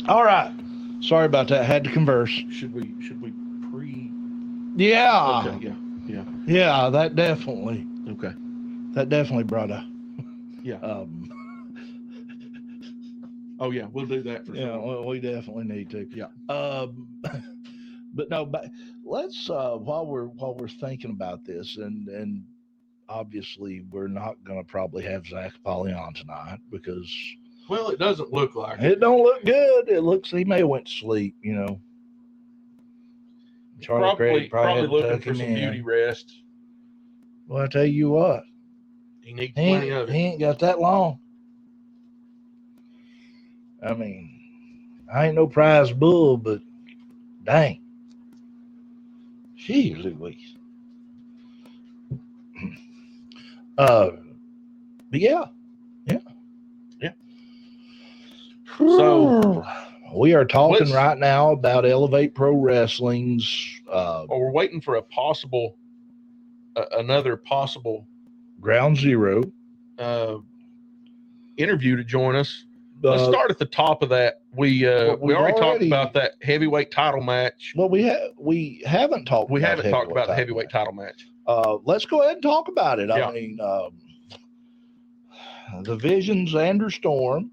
All right. Sorry about that. Had to converse. Should we pre? Yeah. Okay, yeah. Yeah, that definitely brought a Yeah. Oh yeah, we'll do that for yeah, sure. well, we definitely need to. Yeah. But no, but let's while we're thinking about this, and obviously we're not going to probably have Zack Apollyon tonight because Well, it doesn't look like it. it don't look good. It looks he may have went to sleep. You know. Charlie Craig probably had to looking tuck for him some in. beauty rest. Well, I tell you what, He needs he plenty of he it. ain't got that long. I mean, I ain't no prize bull, but dang. Jeez Louise. But yeah. So we are talking let's- right now about Elevate Pro Wrestling's we're waiting for another possible Ground Zero interview to join us. Let's start at the top of that. We already talked about that heavyweight title match. Well, we haven't talked. We about haven't talked about the heavyweight match. title match. Let's go ahead and talk about it. Yeah. I mean, the Vision Zander Storm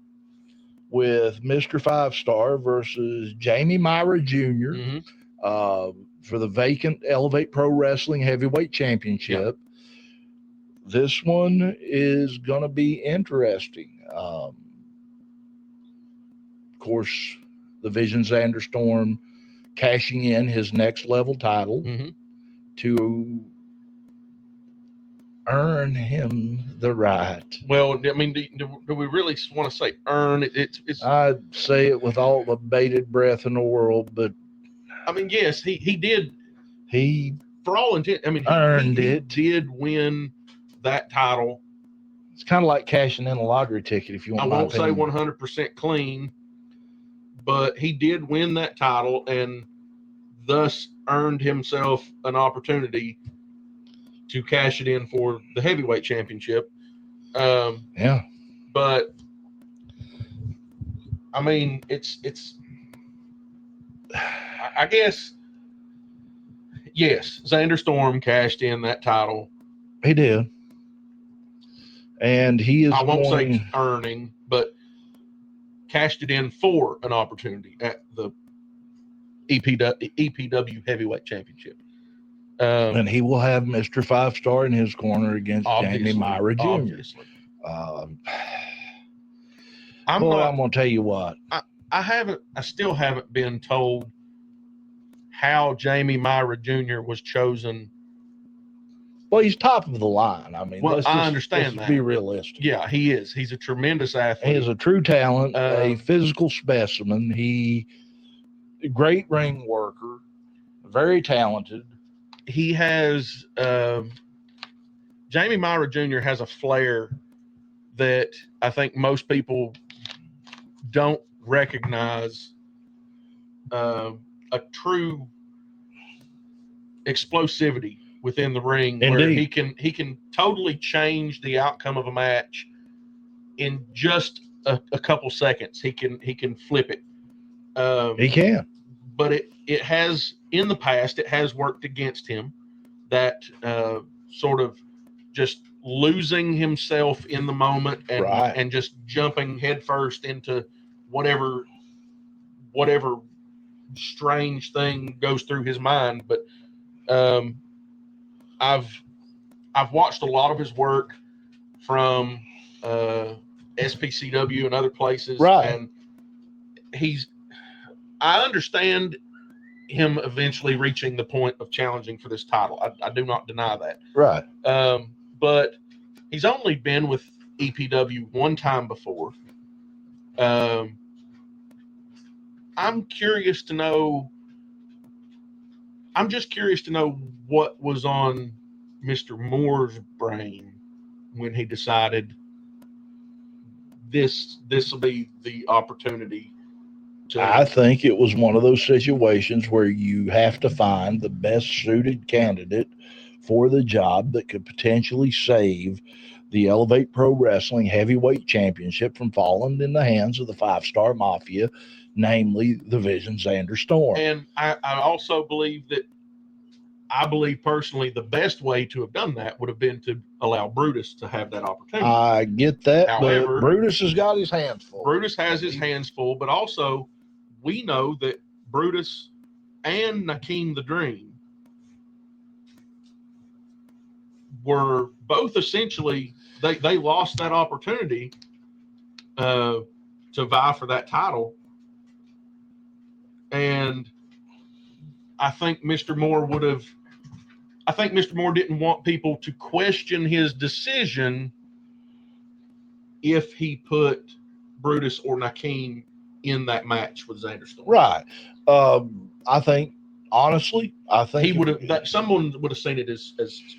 with Mr. 5-Star versus Jamie Myra Jr. Mhm. For the vacant Elevate Pro Wrestling Heavyweight Championship. This one is going to be interesting. Of course, the Vision Zander Storm cashing in his next level title Mhm. to earn him the right. Well, I mean, do we really want to say earn? It's. I'd say it with all the bated breath in the world, but I mean, yes, he did. he For all intent, I mean, earned he it. did win that title. It's kind of like cashing in a lottery ticket, if you want. I won't say 100% clean, but he did win that title and thus earned himself an opportunity to cash it in for the heavyweight championship. Yeah. But I mean, it's. I guess. Yes, Zander Storm cashed in that title. He did. And he is I won't say earning, but cashed it in for an opportunity at the EPW Heavyweight Championship. And he will have Mr. 5-Star in his corner against Jamie Myra Jr. Obviously. I'm I'm going to tell you what. I still haven't been told how Jamie Myra Jr. was chosen. Well, he's top of the line. I mean, Well, I understand let's that. be realistic. Yeah, he is. He's a tremendous athlete. He is a true talent, a physical specimen. A great ring worker, very talented. He has Jamie Myra Jr. has a flair that I think most people don't recognize. A true explosivity within the ring. Indeed. Where he can totally change the outcome of a match in just a couple seconds. He can flip it. He can. But it has, in the past, it has worked against him, that sort of just losing himself in the moment and just jumping headfirst into whatever strange thing goes through his mind. But I've watched a lot of his work from SPCW and other places, and I understand him eventually reaching the point of challenging for this title. I do not deny that. Right. But he's only been with EPW one time before. I'm just curious to know what was on Mr. Moore's brain when he decided this will be the opportunity. I think it was one of those situations where you have to find the best suited candidate for the job that could potentially save the Elevate Pro Wrestling Heavyweight Championship from falling in the hands of the 5-Star Mafia, namely the Vision Zander Storm. And I also believe personally the best way to have done that would have been to allow Brutus to have that opportunity. I get that. However, but Brutus has got his hands full. Brutus has his hands full, but also we know that Brutus and Nakeem the Dream were both essentially, they lost that opportunity to vie for that title. And I think Mr. Moore didn't want people to question his decision if he put Brutus or Nakeem in that match with Zander Storm. Right. I think, honestly, He would have, that someone would have seen it as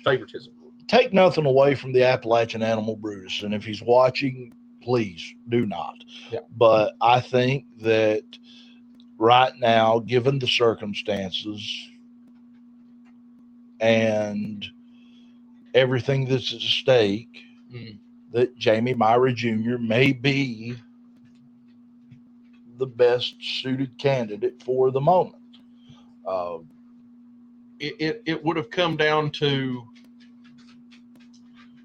favoritism. Take nothing away from the Appalachian Animal Brutus, and if he's watching, please do not. Yeah. But I think that right now, given the circumstances and everything that's at stake, that Jamie Myra Jr. may be the best suited candidate for the moment. It would have come down to,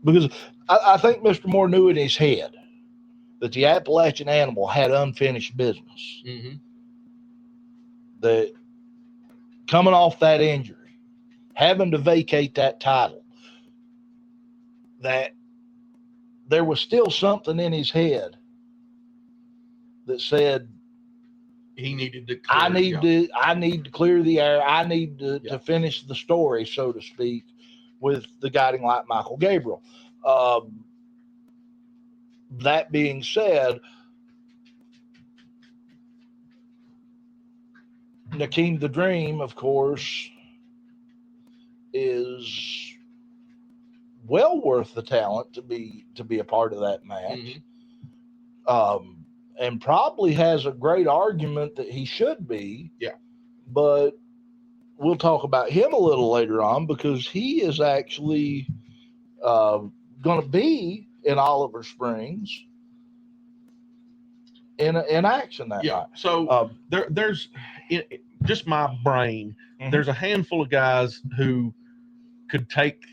because I think Mr. Moore knew in his head that the Appalachian Animal had unfinished business. That coming off that injury, having to vacate that title, that there was still something in his head that said, he needed to. I need to clear the air. I need to finish the story, so to speak, with the guiding light, Micheal Gabriel. That being said, Nakeem the Dream, of course, is well worth the talent to be a part of that match. And probably has a great argument that he should be. Yeah. But we'll talk about him a little later on, because he is actually going to be in Oliver Springs in action that night. So there's just my brain. There's a handful of guys who could take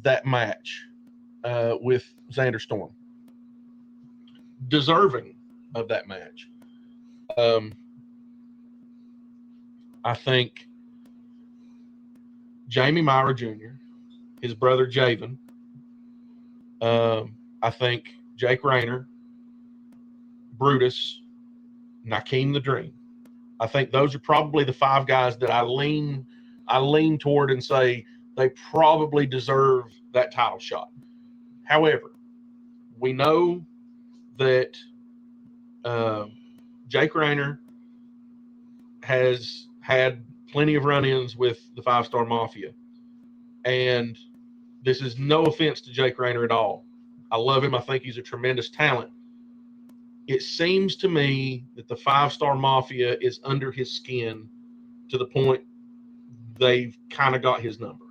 that match with Zander Storm, deserving of that match. I think Jamie Myra Jr., his brother Javen. I think Jake Rayner, Brutus, Nakeem the Dream. I think those are probably the five guys that I lean toward and say they probably deserve that title shot. However, we know that Jake Rayner has had plenty of run-ins with the Five Star Mafia, and this is no offense to Jake Rayner at all. I love him. I think he's a tremendous talent. It seems to me that the Five Star Mafia is under his skin to the point they've kind of got his number.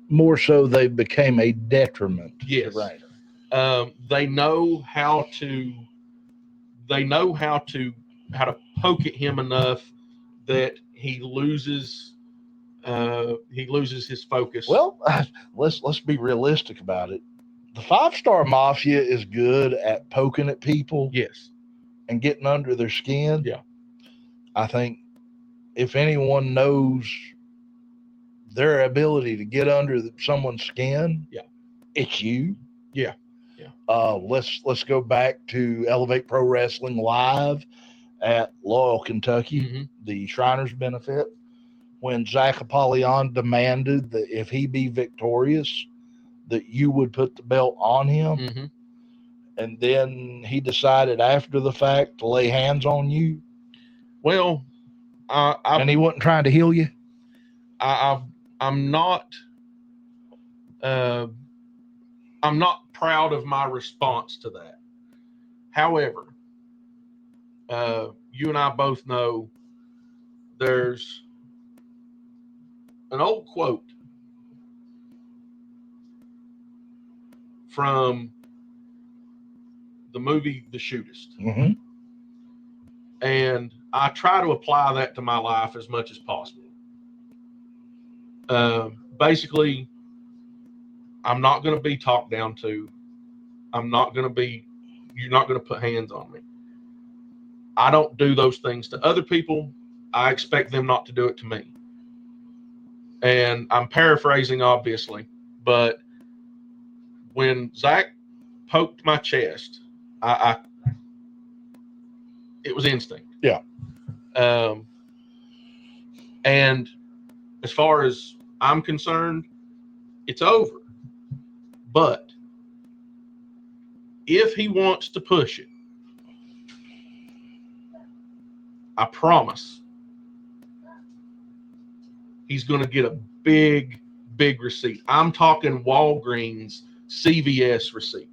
More so, they became a detriment to Rayner. They know how to poke at him enough that he loses his focus. Well, let's be realistic about it. The Five Star Mafia is good at poking at people, yes, and getting under their skin. Yeah, I think if anyone knows their ability to get under someone's skin, it's you. Yeah. Let's go back to Elevate Pro Wrestling Live at Loyal, Kentucky, the Shriners benefit, when Zack Apollyon demanded that if he be victorious, that you would put the belt on him. And then he decided after the fact to lay hands on you. Well, and he wasn't trying to heal you. I'm not proud of my response to that. However, you and I both know there's an old quote from the movie The Shootist. And I try to apply that to my life as much as possible. Basically, I'm not going to be talked down to. You're not going to put hands on me. I don't do those things to other people. I expect them not to do it to me. And I'm paraphrasing, obviously, but when Zack poked my chest, it was instinct. Yeah. And as far as I'm concerned, it's over. But if he wants to push it, I promise he's going to get a big receipt. I'm talking Walgreens CVS receipt.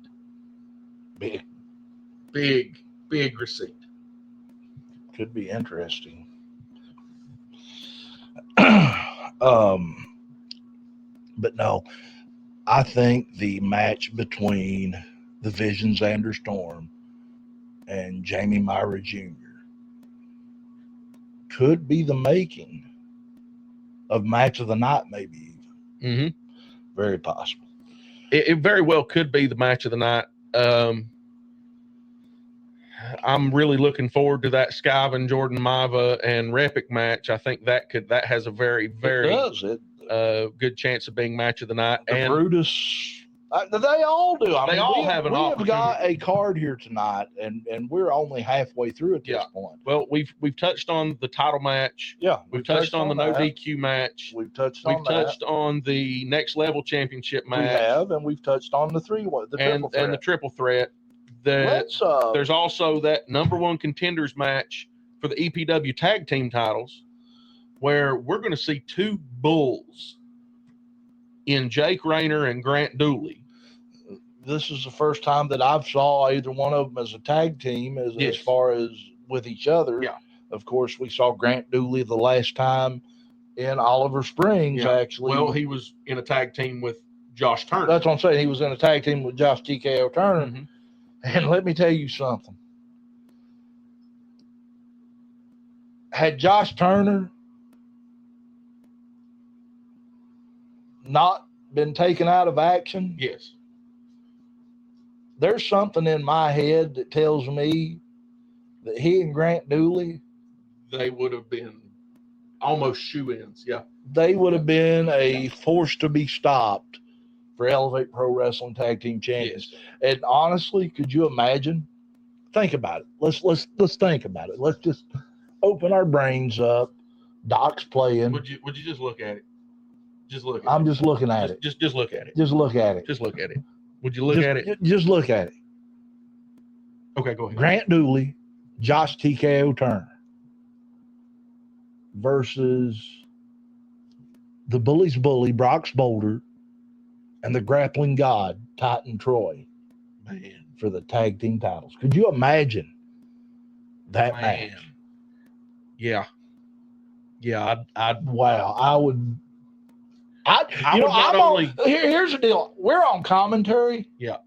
Big receipt. Could be interesting. But no, I think the match between the Vision Zander Storm and Jamie Myra Jr. could be the making of match of the night, maybe even. Very possible. It very well could be the match of the night. I'm really looking forward to that Skyven, Jordan Maiva, and Repic match. I think that has a very good chance of being match of the night. And Brutus, they all do. They all have an opportunity. We have got a card here tonight, and we're only halfway through at this point. Well, we've touched on the title match. Yeah, we've touched on the no DQ match. We've touched on the next level championship match. We have, and we've touched on the triple threat. And the triple threat. There's also that number one contenders match for the EPW tag team titles, where we're going to see two bulls in Jake Rayner and Grant Dooley. This is the first time that I've saw either one of them as a tag team as far as with each other. Yeah. Of course, we saw Grant Dooley the last time in Oliver Springs, actually. Well, he was in a tag team with Josh Turner. That's what I'm saying. He was in a tag team with Josh TKO Turner. Mm-hmm. And let me tell you something. Had Josh Turner not been taken out of action, yes, there's something in my head that tells me that he and Grant Dooley, they would have been almost shoe-ins. Yeah, they would have been a force to be stopped for Elevate Pro Wrestling Tag Team Champions. Yes. And honestly, could you imagine? Think about it. Let's think about it. Let's just open our brains up. Doc's playing. Would you just look at it? Just look at it. I'm just looking at it. Just look at it. Just look at it. Just look at it. Would you look at it? Just look at it. Okay, go ahead. Grant Dooley, Josh TKO Turner versus the Bully's Bully, Brock's Boulder, and the Grappling God, Titan Troy, Man, for the tag team titles. Could you imagine that match? Yeah. I would. Here's the deal. We're on commentary. Yeah.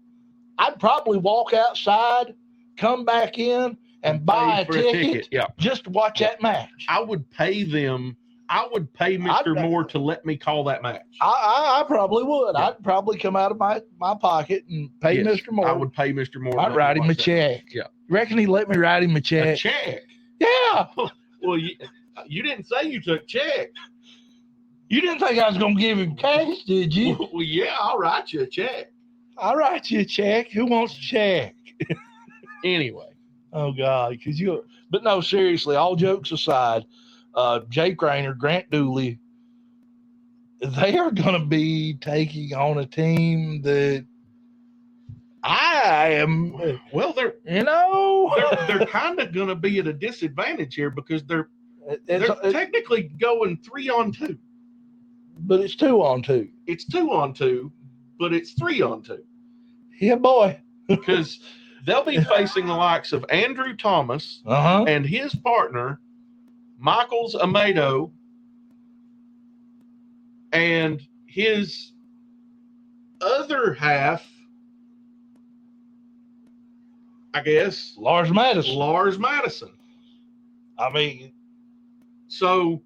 I'd probably walk outside, come back in, and buy a ticket. Yeah. Just to watch that match. I would pay them. I would pay Mr. Moore to let me call that match. I probably would. Yeah. I'd probably come out of my pocket and pay Mr. Moore. I would pay Mr. Moore. I'd write him a check. Yeah. Reckon he let me write him a check? A check? Yeah. Well, you didn't say you took check. You didn't think I was going to give him cash, did you? Well, yeah, I'll write you a check. I'll write you a check. Who wants a check? Anyway. Oh, God. But no, seriously, all jokes aside, Jake Rayner, Grant Dooley, they are going to be taking on a team that I am. Well, they're kind of going to be at a disadvantage here because they're technically going 3-on-2. But it's 2-on-2. It's 2-on-2, but it's 3-on-2. Yeah, boy. Because they'll be facing the likes of Andrew Thomas and his partner, Michael Amado, and his other half, I guess, Lars Madison. I mean, so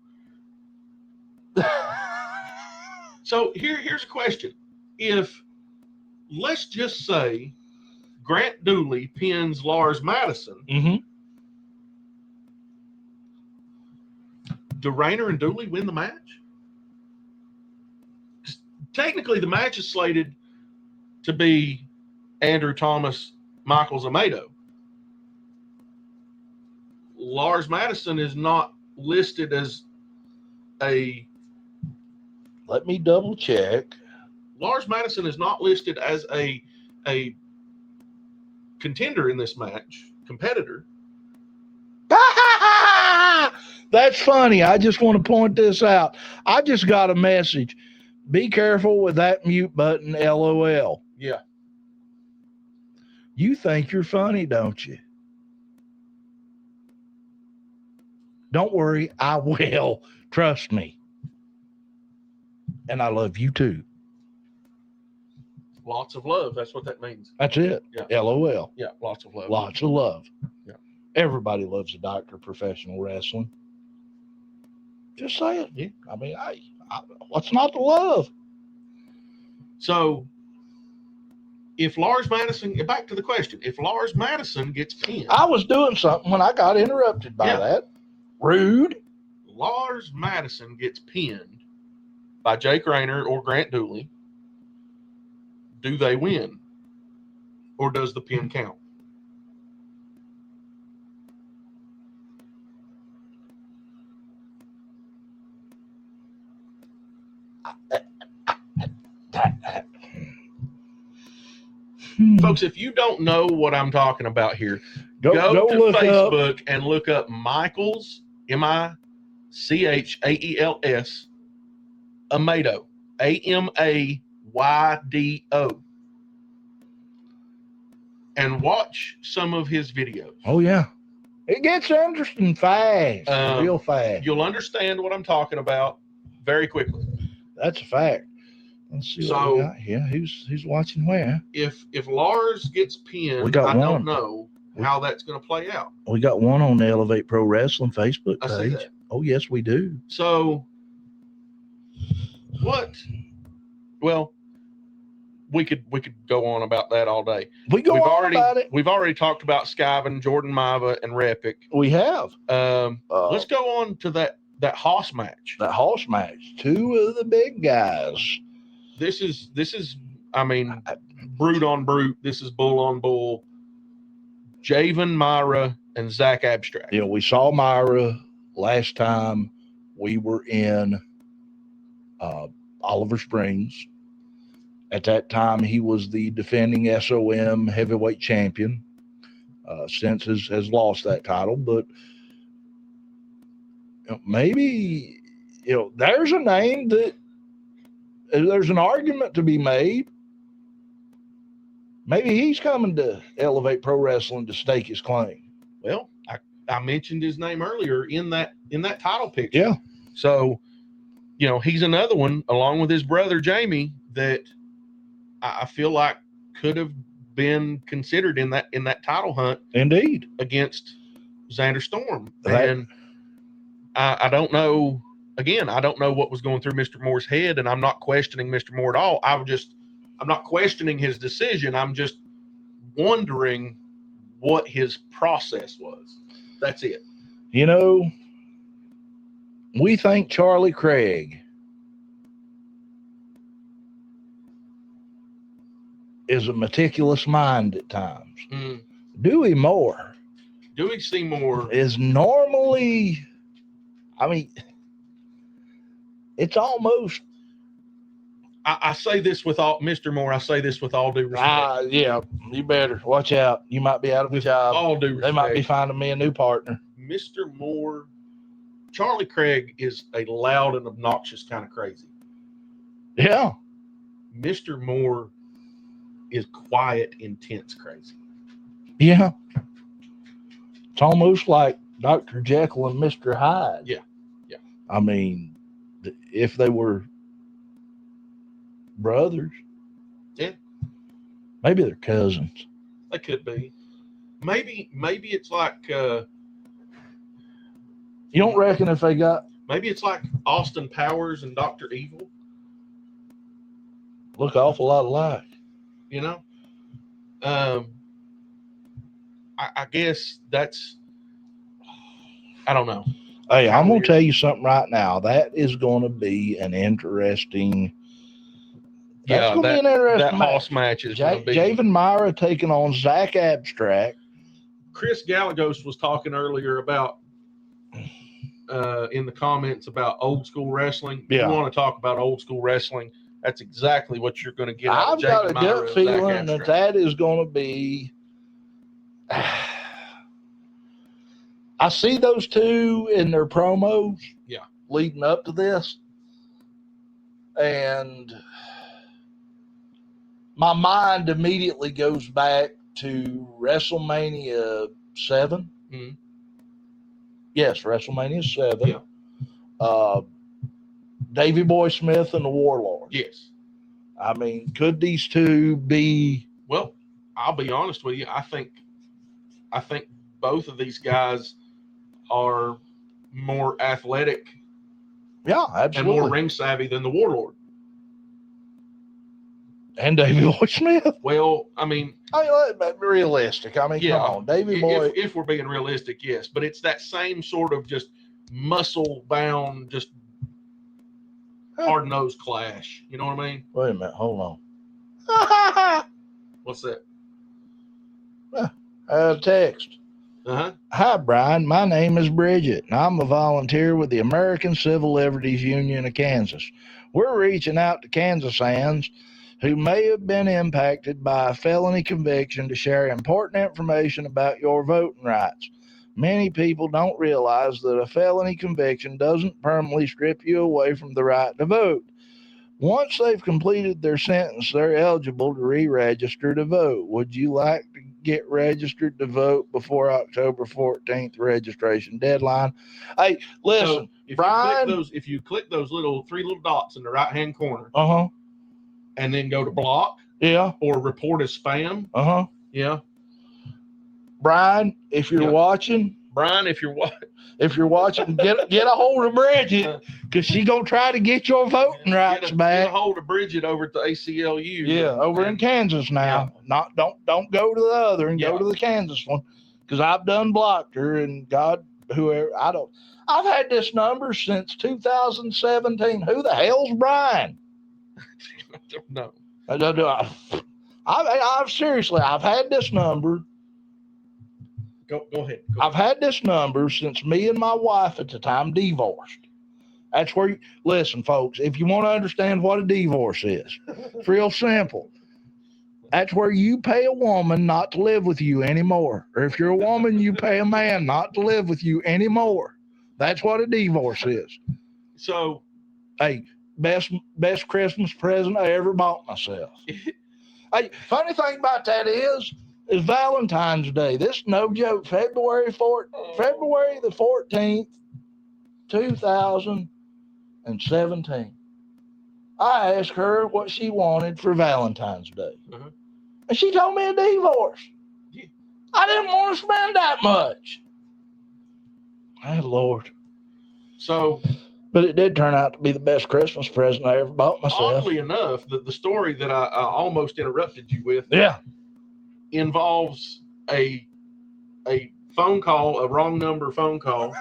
here's a question. If, let's just say, Grant Dooley pins Lars Madison, do Rayner and Dooley win the match? Technically, the match is slated to be Andrew Thomas, Michael Amado. Lars Madison is not listed as Let me double check. Lars Madison is not listed as a contender in this match, competitor. That's funny. I just want to point this out. I just got a message. Be careful with that mute button, LOL. Yeah. You think you're funny, don't you? Don't worry, I will. Trust me. And I love you too. Lots of love. That's what that means. That's it. Yeah. LOL. Yeah, lots of love. Lots of love. Yeah. Everybody loves a doctor of professional wrestling. Just saying. Yeah. I mean, what's not to love? So, if Lars Madison, back to the question, if Lars Madison gets pinned. I was doing something when I got interrupted by that. Rude. Lars Madison gets pinned by Jake Rayner or Grant Dooley. Do they win? Or does the pin count? Folks, if you don't know what I'm talking about here, go to Facebook and look up Michael's, Michaels, Amado, Amaydo, and watch some of his videos. Oh, yeah. It gets interesting fast, real fast. You'll understand what I'm talking about very quickly. That's a fact. Let's see what we got here. Who's watching where? If Lars gets pinned, I don't know how that's going to play out. We got one on the Elevate Pro Wrestling Facebook I see page. that. Oh, yes, we do. So, what? Well, we could go on about that all day. We've already talked about Skyven, Jordan Maiva, and Repic. We have. Let's go on to that Hoss match. That Hoss match. Two of the big guys. This is, I mean, brute on brute. This is bull on bull. Javen Myra and Zack Abstract. You know, we saw Myra last time we were in Oliver Springs. At that time, he was the defending SOM heavyweight champion. Since has lost that title, but maybe there's a name that there's an argument to be made. Maybe he's coming to Elevate Pro Wrestling to stake his claim. Well, I mentioned his name earlier in that title picture. Yeah. So, he's another one along with his brother Jamie that I feel like could have been considered in that title hunt. Indeed. Against Zander Storm. And I don't know. Again, I don't know what was going through Mr. Moore's head, and I'm not questioning Mr. Moore at all. I'm not questioning his decision. I'm just wondering what his process was. That's it. We think Charlie Craig is a meticulous mind at times. Dewey Seymour is normally, it's almost. I say this with all, Mr. Moore, I say this with all due respect. Yeah, you better watch out. You might be out of a job. All due respect. They might be finding me a new partner. Mr. Moore, Charlie Craig is a loud and obnoxious kind of crazy. Yeah. Mr. Moore is quiet, intense crazy. Yeah. It's almost like Dr. Jekyll and Mr. Hyde. Yeah. I mean, if they were brothers. Yeah. Maybe they're cousins. They could be. Maybe it's like you don't reckon if they got maybe it's like Austin Powers and Dr. Evil. Look an awful lot alike. I guess that's, I don't know. Hey, I'm going to tell you something right now. That is going to be an interesting. That's going to be an interesting Hoss match is going to be. Javen Myra taking on Zack Abstract. Chris Gallegos was talking earlier about in the comments about old school wrestling. Yeah. You want to talk about old school wrestling? That's exactly what you're going to get out of I've Jamie got a Myra, gut Zack feeling Abstract. that is going to be. I see those two in their promos. Yeah. Leading up to this, and my mind immediately goes back to WrestleMania 7. Mhm. Yes, WrestleMania 7. Yeah. Davey Boy Smith and the Warlords. Yes. I mean, could these two be? Well, I'll be honest with you. I think both of these guys are more athletic Yeah, and absolutely. more ring savvy than the Warlord. And Davey Boy Smith. Well, I mean, But realistic. I mean, yeah, come on, Davey Boy. If we're being realistic, yes, but it's that same sort of just muscle bound, just hard nosed clash. You know what I mean? Wait a minute, hold on. What's that? Text. Uh-huh. Hi, Brian. My name is Bridget, and I'm a volunteer with the American Civil Liberties Union of Kansas. We're reaching out to Kansasans who may have been impacted by a felony conviction to share important information about your voting rights. Many people don't realize that a felony conviction doesn't permanently strip you away from the right to vote. Once they've completed their sentence, they're eligible to re-register to vote. Would you like to get registered to vote before October 14th registration deadline? Hey, listen, So Brian. if you click those three little dots in the right hand corner, Uh-huh. and then go to block, Yeah. or report as spam, Uh-huh. yeah. Brian, if you're watching, Brian, if you're watching, get a hold of Bridget, because she's gonna try to get your voting rights back. Get a hold of Bridget over at the ACLU. Yeah, over in Kansas now. Yeah. Don't go to the other and go to the Kansas one, because I've done blocked her, and God, whoever, I've had this number since 2017. Who the hell's Brian? I don't know. I've seriously, I've had this number. Go ahead. I've had this number since me and my wife at the time divorced. That's where listen, folks, if you want to understand what a divorce is, it's real simple. That's where you pay a woman not to live with you anymore. Or if you're a woman, you pay a man not to live with you anymore. That's what a divorce is. So, hey, best Christmas present I ever bought myself. Hey, funny thing about that is Valentine's Day. This no joke. February the 14th, 2017. I asked her what she wanted for Valentine's Day. Uh-huh. And she told me a divorce. Yeah. I didn't want to spend that much. Oh, Lord. So, but it did turn out to be the best Christmas present I ever bought myself. Oddly enough, the story that I almost interrupted you with involves a phone call, a wrong number phone call.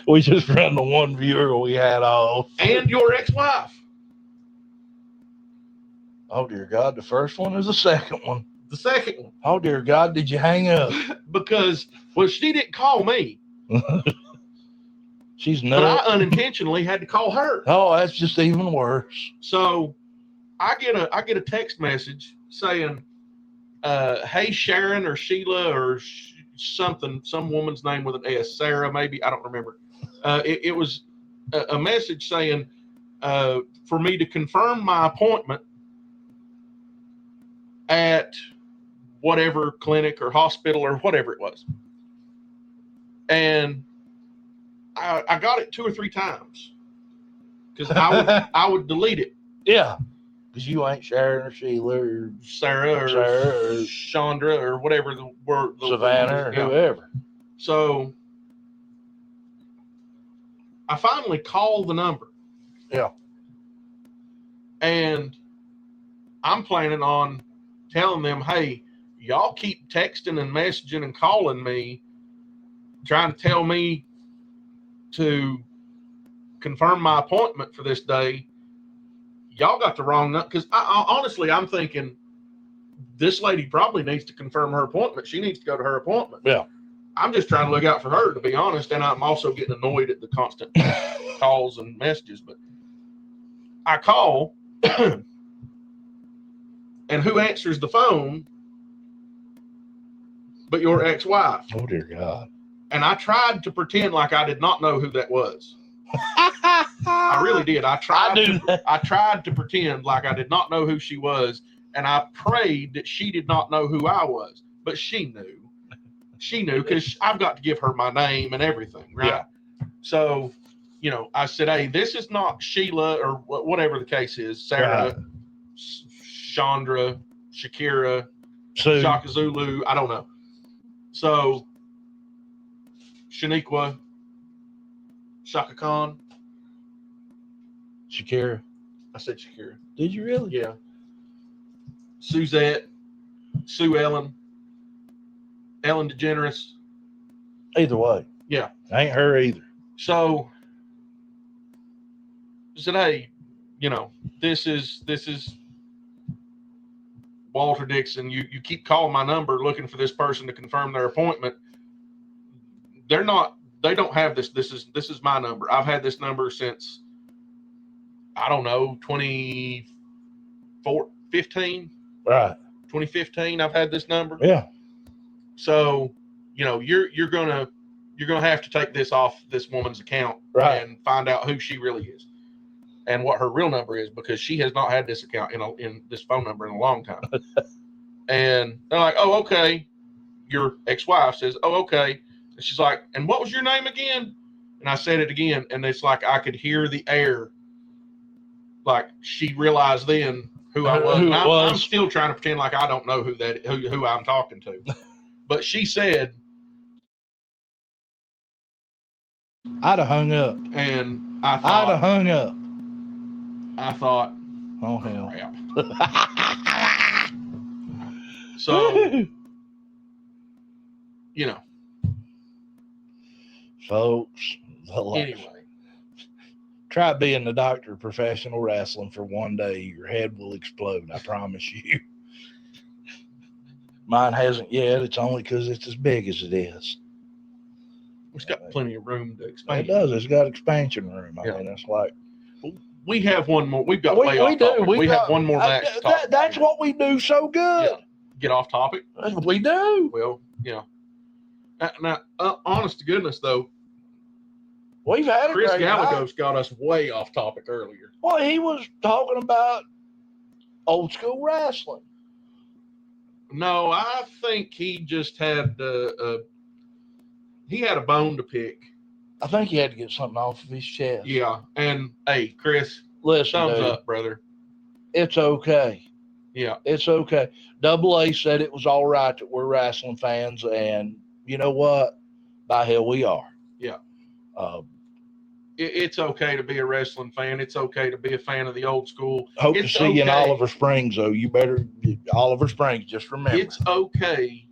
We just ran the one viewer we had off. And your ex-wife. Oh, dear God. The first one is the second one. The second one. Oh, dear God. Did you hang up? Because, she didn't call me. She's But nuts. I unintentionally had to call her. Oh, that's just even worse. So I get a text message saying, hey, Sharon or Sheila or something, some woman's name with an S, Sarah maybe, I don't remember. It was a message saying for me to confirm my appointment at whatever clinic or hospital or whatever it was. And I got it 2 or 3 times because I would delete it. Yeah. Because you ain't Sharon or Sheila or Sarah or Chandra or whatever the word. Savannah or whoever. So I finally called the number. Yeah. And I'm planning on telling them, hey, y'all keep texting and messaging and calling me, trying to tell me to confirm my appointment for this day. Y'all got the wrong number. Because honestly, I'm thinking this lady probably needs to confirm her appointment. She needs to go to her appointment. Yeah. I'm just trying to look out for her, to be honest. And I'm also getting annoyed at the constant calls and messages. But I call, and who answers the phone but your ex-wife? Oh, dear God. And I tried to pretend like I did not know who that was. I really did. I tried to pretend like I did not know who she was, and I prayed that she did not know who I was. But she knew. She knew, because I've got to give her my name and everything, right? Yeah. So, you know, I said, hey, this is not Sheila or whatever the case is, Sarah, Right. Chandra, Shakira, Sue. Shaka Zulu, I don't know. So, Shaniqua, Shaka Khan. Shakira. I said Shakira. Did you really? Yeah. Suzette, Sue Ellen, Ellen DeGeneres. Either way. Yeah. Ain't her either. So I said, hey, you know, this is Walter Dixon. You keep calling my number looking for this person to confirm their appointment. They don't have this. This is my number. I've had this number since, I don't know, 2015. Right. 2015. I've had this number. Yeah. So, you know, you're gonna have to take this off this woman's account, right, and find out who she really is and what her real number is, because she has not had this account in this phone number in a long time. And they're like, oh, okay. Your ex-wife says, oh, okay. And she's like, and what was your name again? And I said it again, and it's like I could hear the air. Like she realized then who I was. And I'm still trying to pretend like I don't know who I'm talking to. But she said, I'd have hung up. And I thought, I'd have hung up. I thought, oh hell. Crap. So, you know. Folks, anyway. Try being the doctor of professional wrestling for one day. Your head will explode, I promise you. Mine hasn't yet. It's only because it's as big as it is. It's got plenty of room to expand. It does. It's got expansion room. I mean, it's like. We have one more. We've got way off topic. We have one more next topic. That's what we do so good. Yeah. Get off topic. We do. Well, you know. Now, honest to goodness, though, we've had Chris Gallegos got us way off topic earlier. Well, he was talking about old school wrestling. No, I think he just had he had a bone to pick. I think he had to get something off of his chest. Yeah, and hey, Chris, listen, thumbs up, brother. It's okay. Yeah, it's okay. Double A said it was all right that we're wrestling fans, and you know what? By hell, we are. Yeah. It's okay to be a wrestling fan. It's okay to be a fan of the old school. Hope to see you in Oliver Springs, though. You better, Oliver Springs, just remember. It's okay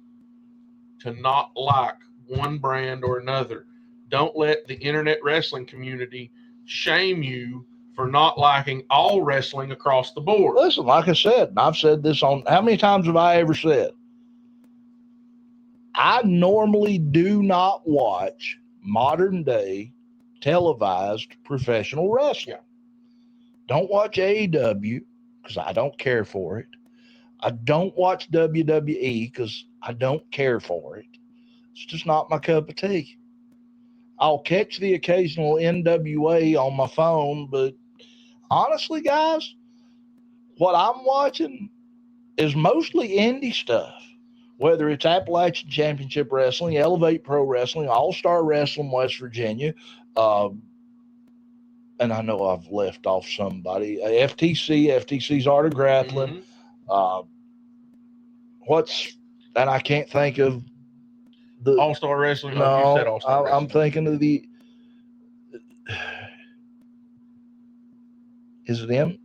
to not like one brand or another. Don't let the internet wrestling community shame you for not liking all wrestling across the board. Listen, like I said, and I've said this on, how many times have I ever said? I normally do not watch modern day televised professional wrestling. Yeah. Don't watch AEW because I don't care for it. I don't watch WWE because I don't care for it. It's just not my cup of tea. I'll catch the occasional NWA on my phone, but honestly, guys, what I'm watching is mostly indie stuff. Whether it's Appalachian Championship Wrestling, Elevate Pro Wrestling, All-Star Wrestling West Virginia, and I know I've left off somebody, FTC's Art of Grappling. Mm-hmm. And I can't think of the All-Star Wrestling. No, you said All-Star Wrestling. I'm thinking of the. Is it him?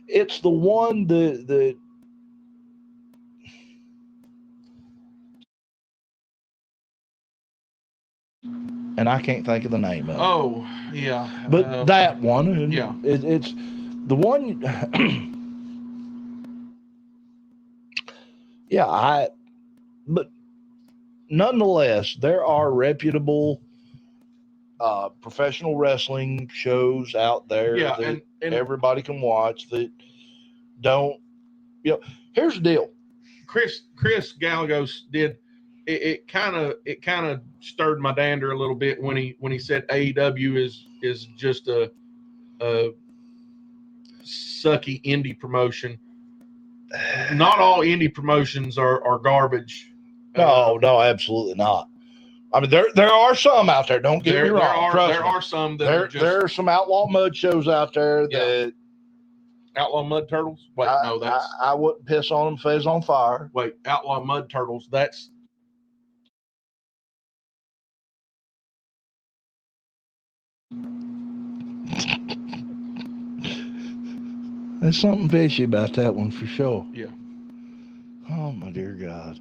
It's the one that and I can't think of the name of it. Oh, yeah. But that one, yeah, it's the one. Yeah, but nonetheless, there are reputable professional wrestling shows out there Yeah, that and everybody can watch that don't, here's the deal. Chris Gallegos did it kind of stirred my dander a little bit when he said AEW is just a sucky indie promotion. Not all indie promotions are garbage. No, absolutely not. I mean, there are some out there. Don't get me wrong. There are some that are just, there are some outlaw mud shows out there that Outlaw Mud Turtles. Wait, no, that's I wouldn't piss on them if they was on fire. Wait, Outlaw Mud Turtles. That's There's something fishy about that one for sure. Yeah. Oh my dear God.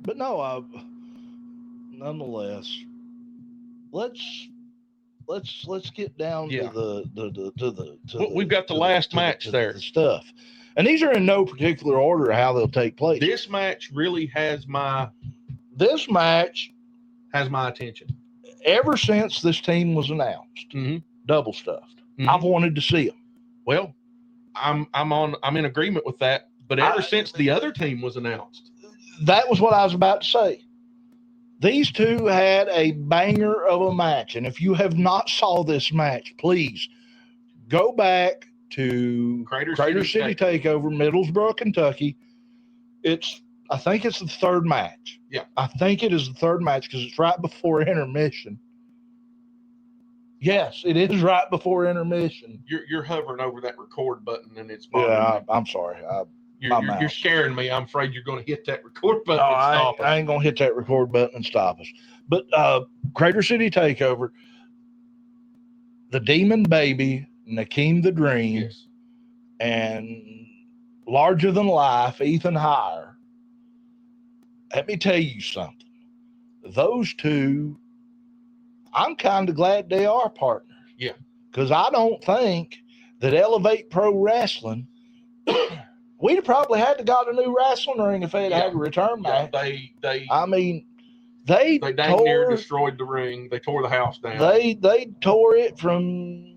But no, nonetheless, let's get down to the we've got the last match there. The stuff. And these are in no particular order how they'll take place. This match really has my attention. Ever since this team was announced, double stuffed. I've wanted to see them. Well, I'm in agreement with that. But ever since the other team was announced, that was what I was about to say. These two had a banger of a match, and if you have not saw this match, please go back to Crater City Takeover, Middlesboro, Kentucky. I think it's the third match. Yeah, I think it is the third match because it's right before intermission. Yes, it is right before intermission. You're hovering over that record button, and it's I'm sorry. You're scaring me. I'm afraid you're going to hit that record button. No, and stop I ain't going to hit that record button and stop us. But Crater City Takeover, the Demon Baby, Nakeem the Dream, yes, and larger than life, Ethan Hire. Let me tell you something. Those two, I'm kind of glad they are partners. Yeah. Because I don't think that Elevate Pro Wrestling, we'd have probably had to got a new wrestling ring if they had a return match. They dang near destroyed the ring. They tore the house down. They tore it from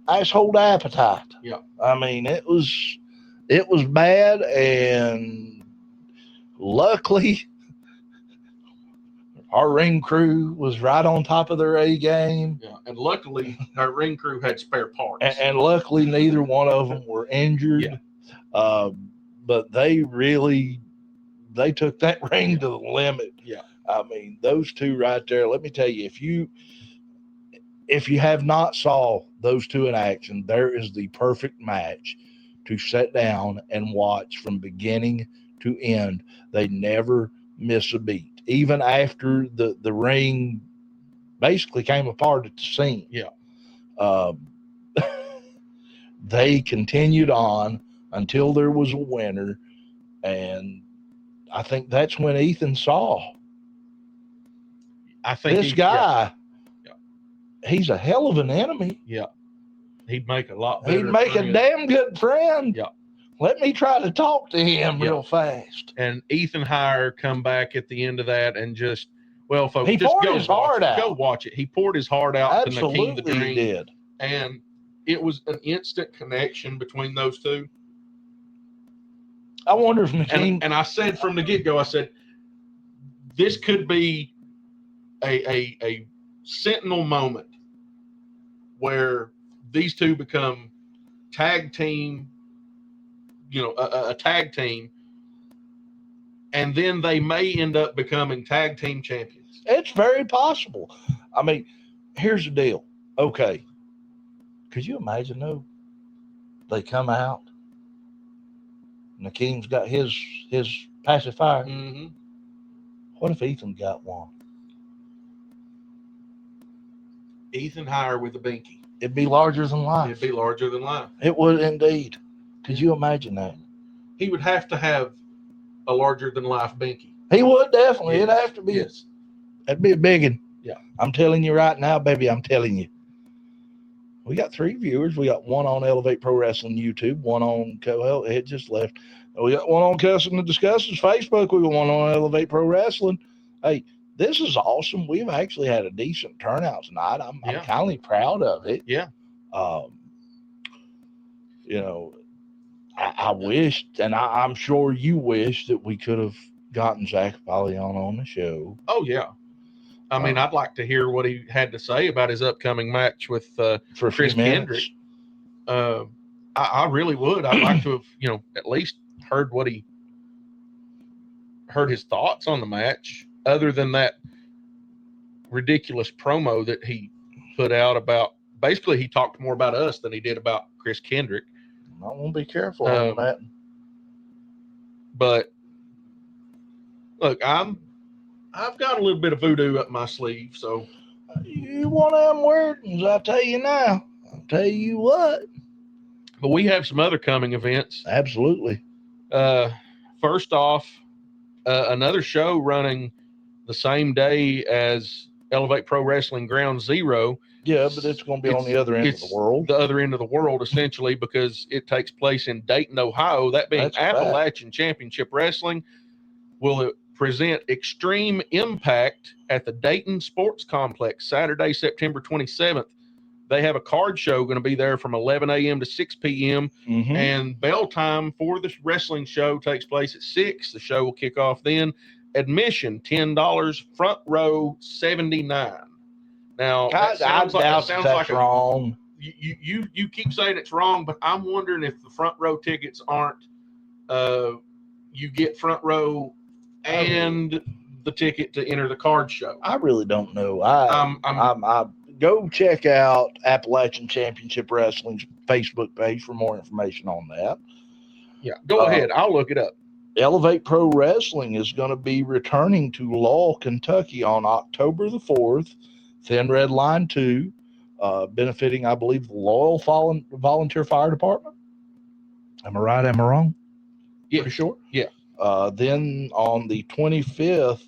asshole to appetite. Yeah. I mean, it was bad, and luckily our ring crew was right on top of their A game. Yeah, and luckily our ring crew had spare parts. And luckily neither one of them were injured. Yeah. But they took that ring to the limit. Yeah. I mean, those two right there, let me tell you, if you have not saw those two in action, there is the perfect match to sit down and watch from beginning to end. They never miss a beat. Even after the ring basically came apart at the seam. Yeah. They continued on until there was a winner, and I think that's when Ethan saw. I think this guy, he's a hell of an enemy. Yeah. He'd make a lot better. He'd make a damn good friend. Yeah. Let me try to talk to him real fast. And Ethan Hire come back at the end of that and just, well, folks, he just poured go his heart out. Go watch it. He poured his heart out Absolutely, to Nakeem the Dream. he did. And it was an instant connection between those two. I wonder if Nakeem... And I said from the get-go, I said, this could be a sentinel moment where these two become tag team, a tag team, and then they may end up becoming tag team champions. It's very possible. I mean, here's the deal. Okay. Could you imagine, though? They come out. Nakeem's got his pacifier. Mm-hmm. What if Ethan got one? Ethan Hire with a binky. It'd be larger than life. It'd be larger than life. It would indeed. Could you imagine that? He would have to have a larger than life binky. He would definitely. Yes. It'd have to be. Yes. That'd be a big one. Yeah. I'm telling you right now, baby. I'm telling you. We got 3 viewers. We got one on Elevate Pro Wrestling YouTube, one on Coel. It just left. We got one on Cussin Discussin's Facebook. We got one on Elevate Pro Wrestling. Hey, this is awesome. We've actually had a decent turnout tonight. I'm kind of proud of it. Yeah. You know, I wished, and I'm sure you wish, that we could have gotten Zack Apollyon on the show. Oh, yeah. I mean, I'd like to hear what he had to say about his upcoming match with Chris Kendrick. I really would. I'd like to have, at least heard his thoughts on the match, other than that ridiculous promo that he put out about. Basically, he talked more about us than he did about Chris Kendrick. I want to be careful on that. But look, I've got a little bit of voodoo up my sleeve, so you want them wordings, I tell you now. I'll tell you what. But we have some other coming events. Absolutely. First off, another show running the same day as Elevate Pro Wrestling Ground Zero. Yeah, but it's going to be on the other end of the world. The other end of the world, essentially, because it takes place in Dayton, Ohio. That being Appalachian Championship Wrestling will present Extreme Impact at the Dayton Sports Complex Saturday, September 27th. They have a card show going to be there from 11 a.m. to 6 p.m. Mm-hmm. And bell time for this wrestling show takes place at 6. The show will kick off then. Admission, $10. Front row, $79. Now, that sounds like wrong. You keep saying it's wrong, but I'm wondering if the front row tickets aren't you get front row and the ticket to enter the card show. I really don't know. I go check out Appalachian Championship Wrestling's Facebook page for more information on that. Yeah, go ahead. I'll look it up. Elevate Pro Wrestling is going to be returning to Lowell, Kentucky on October the 4th. Thin Red Line 2, benefiting, I believe, the Lowell Volunteer Fire Department. Am I right? Am I wrong? Yeah. Pretty sure? Yeah. Then on the 25th,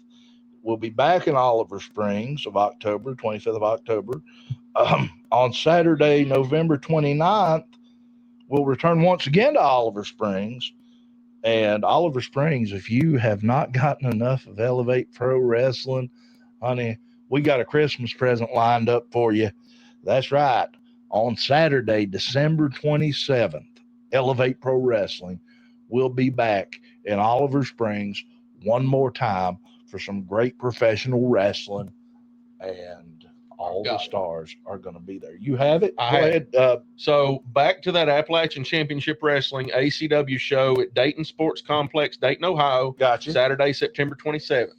we'll be back in Oliver Springs of October, 25th of October. On Saturday, November 29th, we'll return once again to Oliver Springs. And Oliver Springs, if you have not gotten enough of Elevate Pro Wrestling, honey, we got a Christmas present lined up for you. That's right. On Saturday, December 27th, Elevate Pro Wrestling will be back in Oliver Springs one more time for some great professional wrestling, and all the stars are going to be there. You have it? Go ahead. So back to that Appalachian Championship Wrestling ACW show at Dayton Sports Complex, Dayton, Ohio. Gotcha. Saturday, September 27th.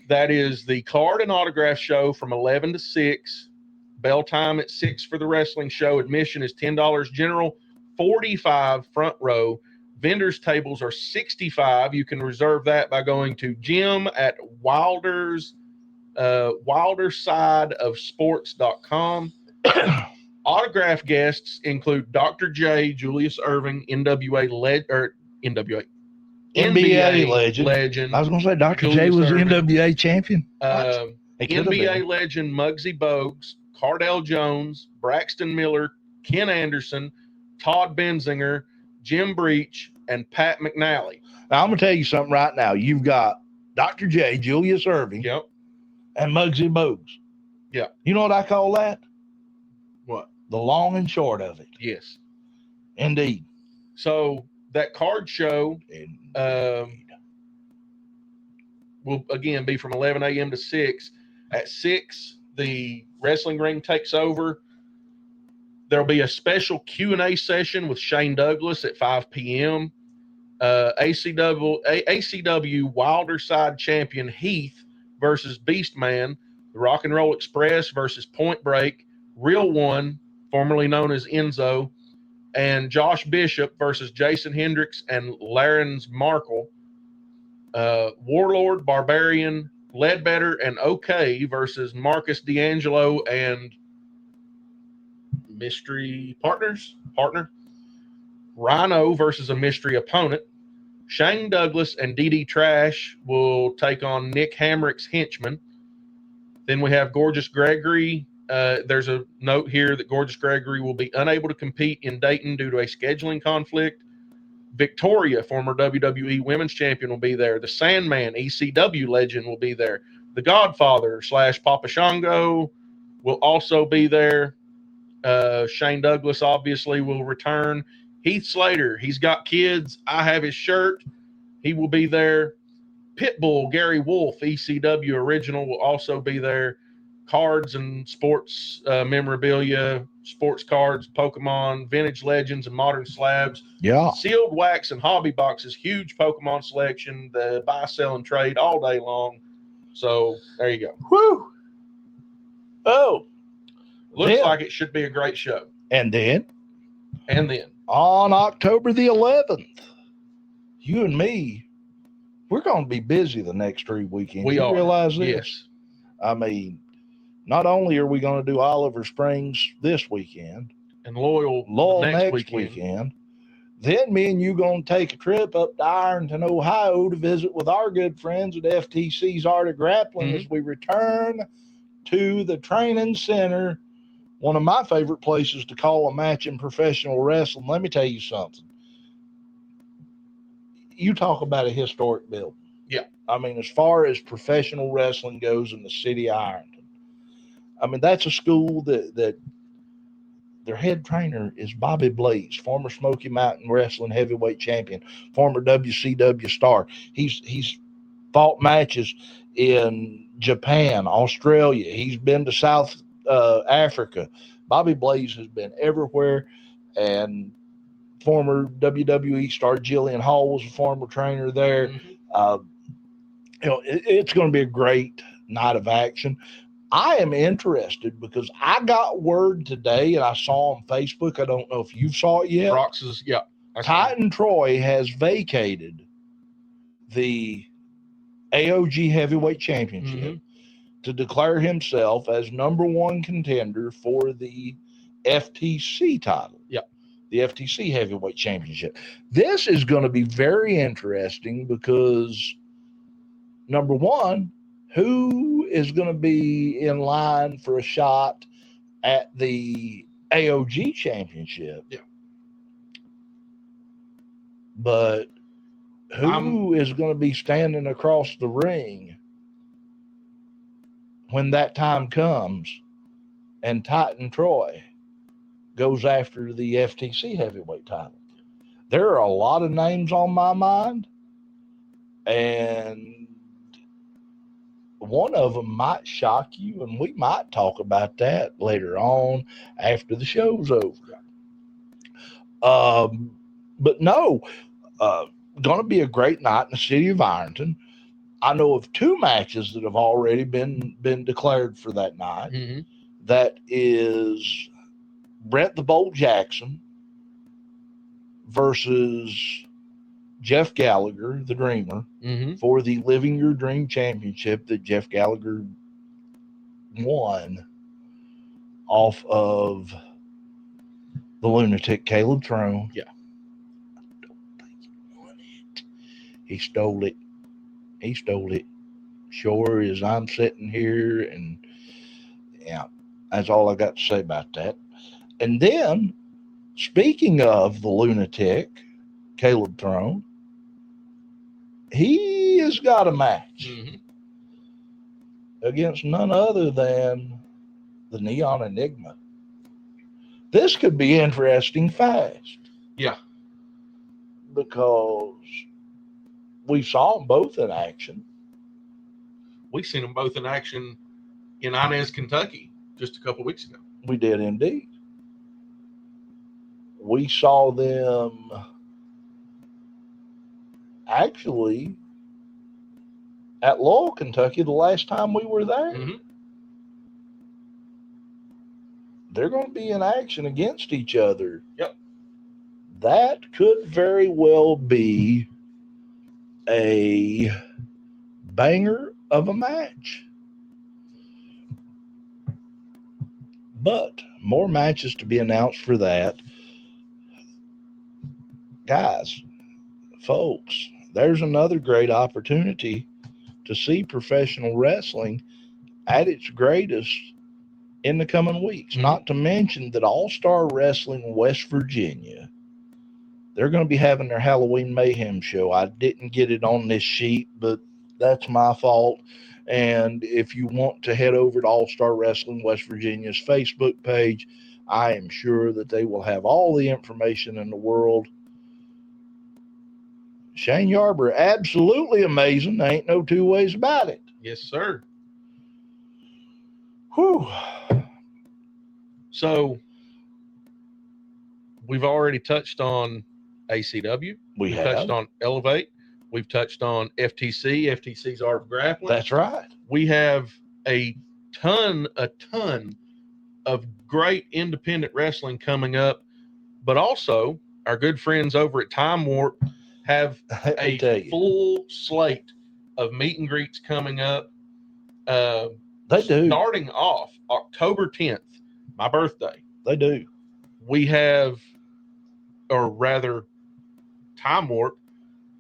That is the card and autograph show from 11 to 6. Bell time at 6 for the wrestling show. Admission is $10 general, $45 front row. Vendors tables are $65. You can reserve that by going to Jim at wildersideofsports.com. Autograph guests include Dr. J, Julius Irving, NBA legend. I was going to say Dr. J was the NWA champion. NBA legend Muggsy Bogues, Cardell Jones, Braxton Miller, Ken Anderson, Todd Benzinger, Jim Breach, and Pat McNally. Now, I'm going to tell you something right now. You've got Dr. J, Julius Irving, and Muggsy Bogues. Yeah. You know what I call that? What? The long and short of it. Yes. Indeed. So that card show will, again, be from 11 a.m. to 6. At 6, the wrestling ring takes over. There'll be a special Q&A session with Shane Douglas at 5 p.m. ACW Wilder Side champion Heath versus Beastman. The Rock and Roll Express versus Point Break. Real One, formerly known as Enzo. And Josh Bishop versus Jason Hendricks and Larens Markle. Warlord, Barbarian, Ledbetter, and OK versus Marcus D'Angelo and mystery partner. Rhino versus a mystery opponent. Shane Douglas and DD Trash will take on Nick Hamrick's henchman. Then we have Gorgeous Gregory. There's a note here that Gorgeous Gregory will be unable to compete in Dayton due to a scheduling conflict. Victoria, former WWE Women's Champion, will be there. The Sandman, ECW legend, will be there. The Godfather / Papa Shango will also be there. Shane Douglas obviously will return. Heath Slater, he's got kids. I have his shirt. He will be there. Pitbull, Gary Wolf, ECW original, will also be there. Cards and sports memorabilia, sports cards, Pokemon, vintage legends, and modern slabs. Yeah. Sealed wax and hobby boxes, huge Pokemon selection, the buy, sell, and trade all day long. So there you go. Whew. Oh. Looks like it should be a great show. And then on October the 11th, you and me, we're going to be busy the next 3 weekends. We are. Realize this? Yes. I mean, not only are we going to do Oliver Springs this weekend and Loyal next weekend, then me and you going to take a trip up to Ironton, Ohio to visit with our good friends at FTC's Art of Grappling as we return to the training center, one of my favorite places to call a match in professional wrestling. Let me tell you something. You talk about a historic building. Yeah. I mean, as far as professional wrestling goes in the city of Ironton, I mean, that's a school that their head trainer is Bobby Blaze, former Smoky Mountain Wrestling heavyweight champion, former WCW star. He's fought matches in Japan, Australia. He's been to South Africa. Bobby Blaze has been everywhere, and former WWE star Jillian Hall was a former trainer there. It's going to be a great night of action. I am interested because I got word today, and I saw on Facebook. I don't know if you saw it yet. Rox's, yeah. Titan Troy has vacated the AOG Heavyweight Championship to declare himself as #1 contender for the FTC title. Yeah. The FTC Heavyweight Championship. This is going to be very interesting because, number one, who is going to be in line for a shot at the AOG Championship? Yeah. But who is going to be standing across the ring when that time comes and Titan Troy goes after the FTC heavyweight title? There are a lot of names on my mind, and one of them might shock you, and we might talk about that later on after the show's over. But no, going to be a great night in the city of Ironton. I know of 2 matches that have already been declared for that night. That is Brent the Bolt Jackson versus Jeff Gallagher, the Dreamer, for the Living Your Dream Championship that Jeff Gallagher won off of the lunatic Caleb Throne. Yeah. I don't think he won it. He stole it. He stole it. Sure as I'm sitting here, and yeah, that's all I got to say about that. And then, speaking of the lunatic Caleb Throne, he has got a match against none other than the Neon Enigma. This could be interesting fast. Yeah. Because we saw them both in action. We seen them both in action in Inez, Kentucky just a couple weeks ago. We did indeed. We saw them actually at Louisville, Kentucky, the last time we were there. They're going to be in action against each other. Yep. That could very well be a banger of a match. But more matches to be announced for that. Guys, folks, there's another great opportunity to see professional wrestling at its greatest in the coming weeks. Not to mention that All-Star Wrestling West Virginia they're going to be having their Halloween Mayhem show. I didn't get it on this sheet, but that's my fault. And if you want to head over to All Star Wrestling West Virginia's Facebook page, I am sure that they will have all the information in the world. Shane Yarber, absolutely amazing. There ain't no two ways about it. Yes, sir. Whew. So we've already touched on ACW. We We've have. touched on Elevate. We've touched on FTC. FTC's Art of Grappling. That's right. We have a ton of great independent wrestling coming up, but also our good friends over at Time Warp have a full slate of meet and greets coming up. They do. Starting off October 10th, my birthday. They do. We have, or rather, Time Warp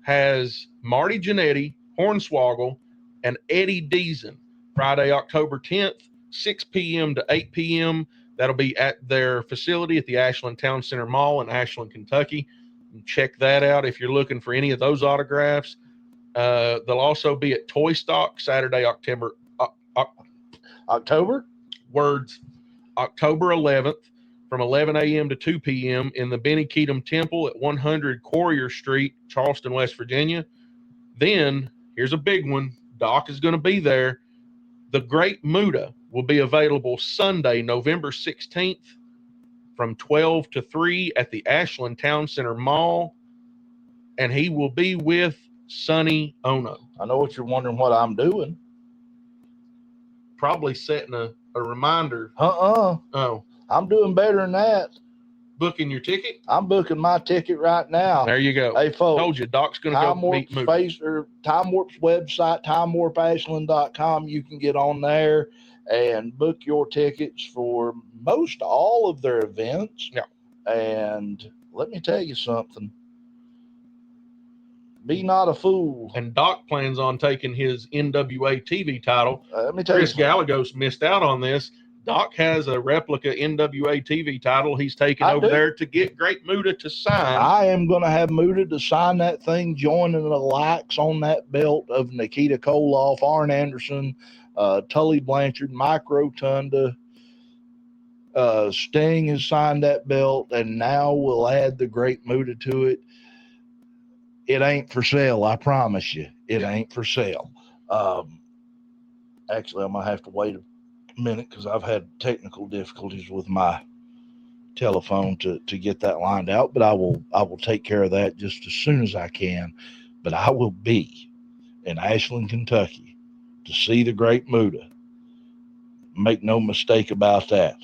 has Marty Jannetty, Hornswoggle, and Eddie Deason. Friday, October 10th, 6 p.m. to 8 p.m. That'll be at their facility at the Ashland Town Center Mall in Ashland, Kentucky. Check that out if you're looking for any of those autographs. They'll also be at Toy Stock Saturday, October 11th from 11 a.m. to 2 p.m. in the Benny Keatum Temple at 100 Courier Street, Charleston, West Virginia. Then, here's a big one. Doc is going to be there. The Great Muda will be available Sunday, November 16th from 12 to 3 at the Ashland Town Center Mall. And he will be with Sonny Ono. I know what you're wondering what I'm doing. Probably setting a reminder. Oh, I'm doing better than that. Booking your ticket? I'm booking my ticket right now. There you go. Hey, folks. Told you, Doc's going to go meet Moody. Time Warp's website, timewarpashland.com. You can get on there and book your tickets for most all of their events. Yeah. And let me tell you something. Be not a fool. And Doc plans on taking his NWA TV title. Let me tell Chris you Gallegos missed out on this. Doc has a replica NWA TV title he's taking over there to get Great Muda to sign. I am going to have Muda to sign that thing, joining the likes on that belt of Nikita Koloff, Arn Anderson, Tully Blanchard, Mike Rotunda. Sting has signed that belt, and now we'll add the Great Muda to it. It ain't for sale, I promise you. It ain't for sale. Actually, I'm going to have to wait a minute because I've had technical difficulties with my telephone to get that lined out, but I will take care of that just as soon as I can. But I will be in Ashland, Kentucky to see the Great Muda. Make no mistake about that.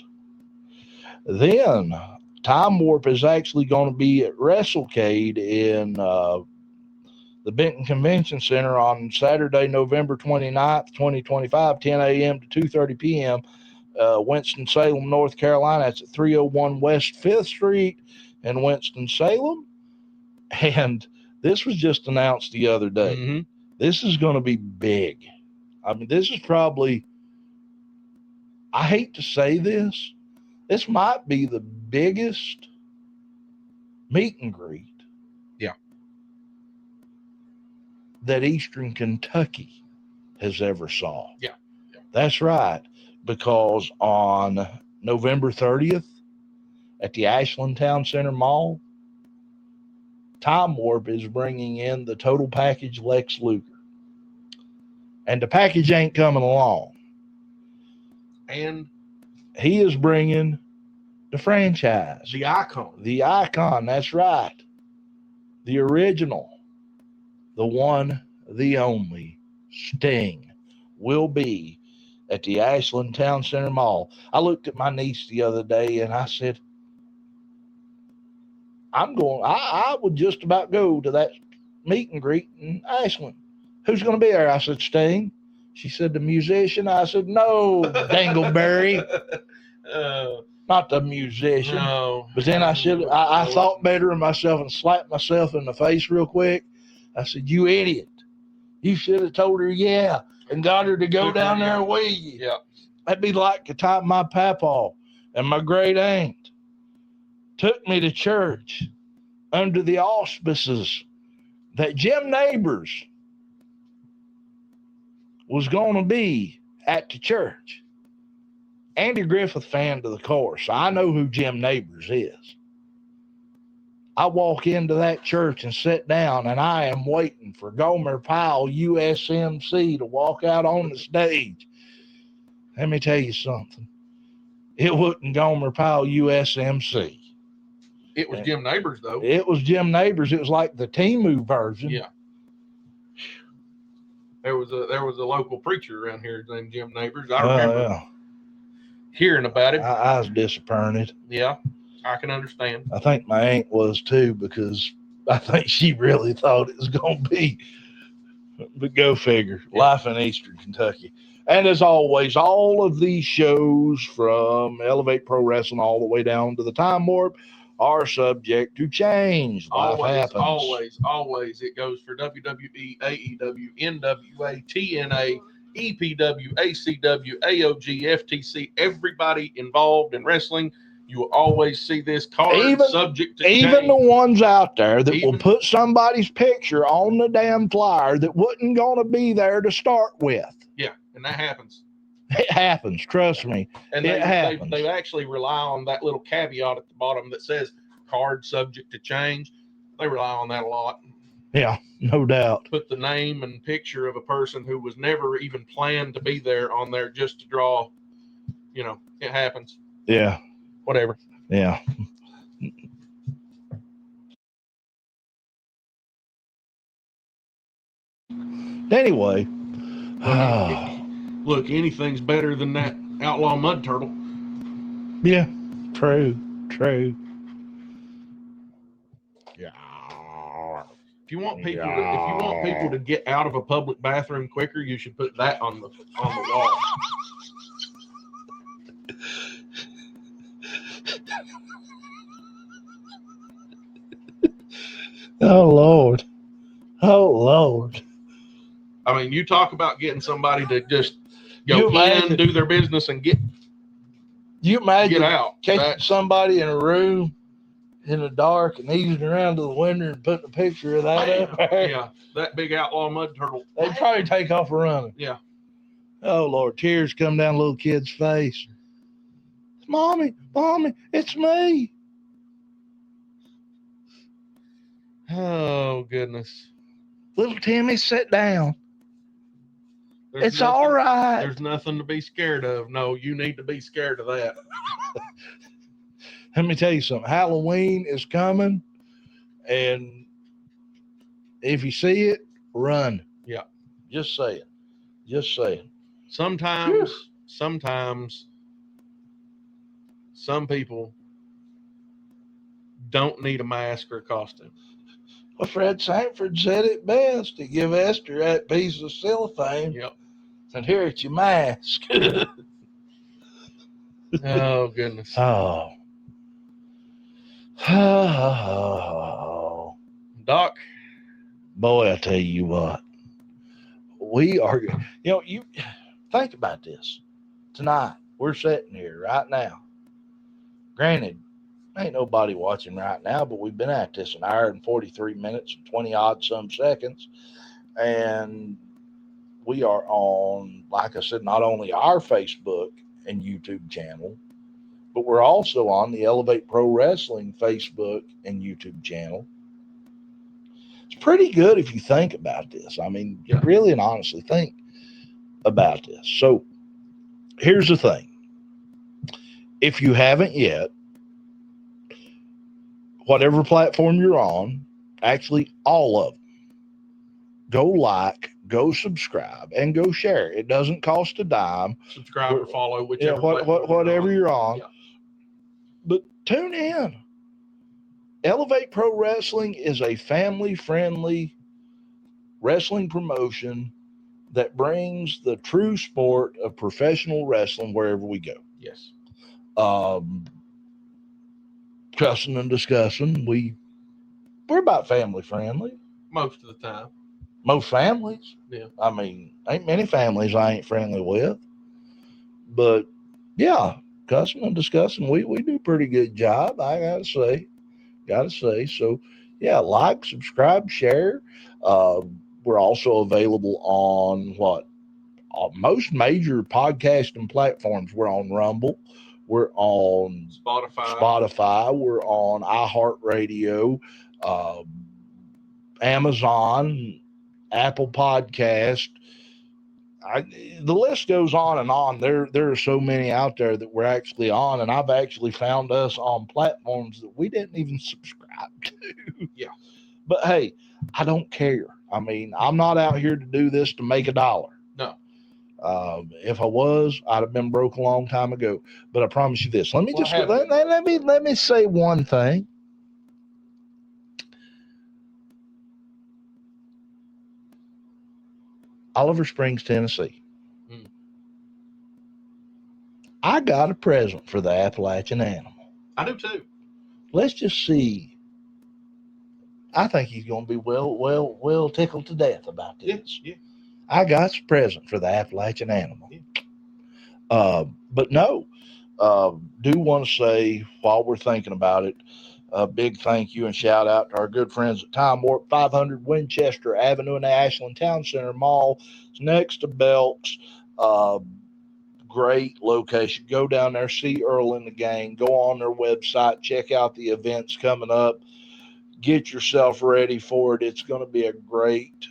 Then Time Warp is actually going to be at WrestleCade in the Benton Convention Center on Saturday, November 29th, 2025, 10 a.m. to 2:30 p.m. Winston-Salem, North Carolina. That's at 301 West 5th Street in Winston-Salem. And this was just announced the other day. Mm-hmm. This is going to be big. I mean, this is probably, I hate to say this, this might be the biggest meet and greet that Eastern Kentucky has ever saw. Yeah. That's right. Because on November 30th at the Ashland Town Center Mall, Time Warp is bringing in the total package Lex Luger. And the package ain't coming along. And he is bringing the franchise. the icon. The icon, that's right. The original. The one, the only, Sting will be at the Ashland Town Center Mall. I looked at my niece the other day and I said, I would just about go to that meet and greet in Ashland. Who's going to be there? I said, Sting. She said, the musician. I said, no, Dangleberry. Not the musician. No. But then I thought better of myself and slapped myself in the face real quick. I said, you idiot. You should have told her, yeah, and got her to go down there with you. Yeah. That'd be like the time my papa and my great aunt took me to church under the auspices that Jim Neighbors was going to be at the church. Andy Griffith fan to the core, so I know who Jim Neighbors is. I walk into that church and sit down, and I am waiting for Gomer Pyle, USMC, to walk out on the stage. Let me tell you something. It wasn't Gomer Pyle, USMC. It was Jim Neighbors, though. It was Jim Neighbors. It was like the Temu version. Yeah. There was a local preacher around here named Jim Neighbors. I remember hearing about him. I was disappointed. Yeah, I can understand. I think my aunt was too, because I think she really thought it was going to be. But go figure. Yeah. Life in Eastern Kentucky. And as always, all of these shows from Elevate Pro Wrestling all the way down to the Time Warp are subject to change. Life happens. Always. It goes for WWE, AEW, NWA, TNA, EPW, ACW, AOG, FTC. Everybody involved in wrestling, you will always see this card subject to change. Even the ones out there that will put somebody's picture on the damn flyer that wasn't going to be there to start with. Yeah, and that happens. It happens, trust me. And it happens. They actually rely on that little caveat at the bottom that says card subject to change. They rely on that a lot. Yeah, no doubt. Put the name and picture of a person who was never even planned to be there on there just to draw. It happens. Yeah. Whatever. Yeah. Anyway. Look, anything's better than that outlaw mud turtle. Yeah, true. Yeah. If you want people to get out of a public bathroom quicker, you should put that on the wall. Oh Lord. I mean, you talk about getting somebody to just go in, do their business, and get out. Catching somebody in a room in the dark and easing around to the window and putting a picture of that up there. Yeah, that big outlaw mud turtle. They'd probably take off running. Yeah. Oh Lord, tears come down a little kid's face. Mommy, it's me. Oh goodness. Little Timmy, sit down. It's all right. There's nothing to be scared of. No, you need to be scared of that. Let me tell you something. Halloween is coming, and if you see it, run. Yeah. Just saying. Sometimes some people don't need a mask or a costume. Well, Fred Sanford said it best to give Esther that piece of cellophane. Yep. And here it's your mask. Oh, goodness. Oh. Doc. Boy, I tell you what. We are, you think about this. Tonight, we're sitting here right now. Granted, ain't nobody watching right now, but we've been at this an hour and 43 minutes and 20 odd some seconds. And we are on, like I said, not only our Facebook and YouTube channel, but we're also on the Elevate Pro Wrestling Facebook and YouTube channel. It's pretty good if you think about this. I mean, you really and honestly think about this. So here's the thing. If you haven't yet, whatever platform you're on, actually all of them, go like, go subscribe, and go share. It doesn't cost a dime. Subscribe or follow, whichever whatever you're on. Yeah. But tune in. Elevate Pro Wrestling is a family-friendly wrestling promotion that brings the true sport of professional wrestling wherever we go. Yes. Cussin and Discussin, we're about family-friendly. Most of the time. Most families. Yeah. I mean, ain't many families I ain't friendly with. But, yeah, Cussin and Discussin, we do a pretty good job, I gotta say. So Yeah, like, subscribe, share. We're also available on most major podcasting platforms. We're on Rumble. We're on Spotify. We're on iHeartRadio, Amazon, Apple Podcast. The list goes on and on. There are so many out there that we're actually on, and I've actually found us on platforms that we didn't even subscribe to. Yeah. But hey, I don't care. I mean, I'm not out here to do this to make $1. No. If I was, I'd have been broke a long time ago. But I promise you this. Let me let me say one thing. Oliver Springs, Tennessee. I got a present for the Appalachian animal. I do too. Let's just see. I think he's going to be well tickled to death about this. Yeah. I got a present for the Appalachian animal. Yeah. But no, do want to say, while we're thinking about it, a big thank you and shout out to our good friends at Time Warp, 500 Winchester Avenue in the Ashland Town Center Mall. It's next to Belk's. Great location. Go down there, see Earl and the gang. Go on their website, check out the events coming up. Get yourself ready for it. It's going to be a great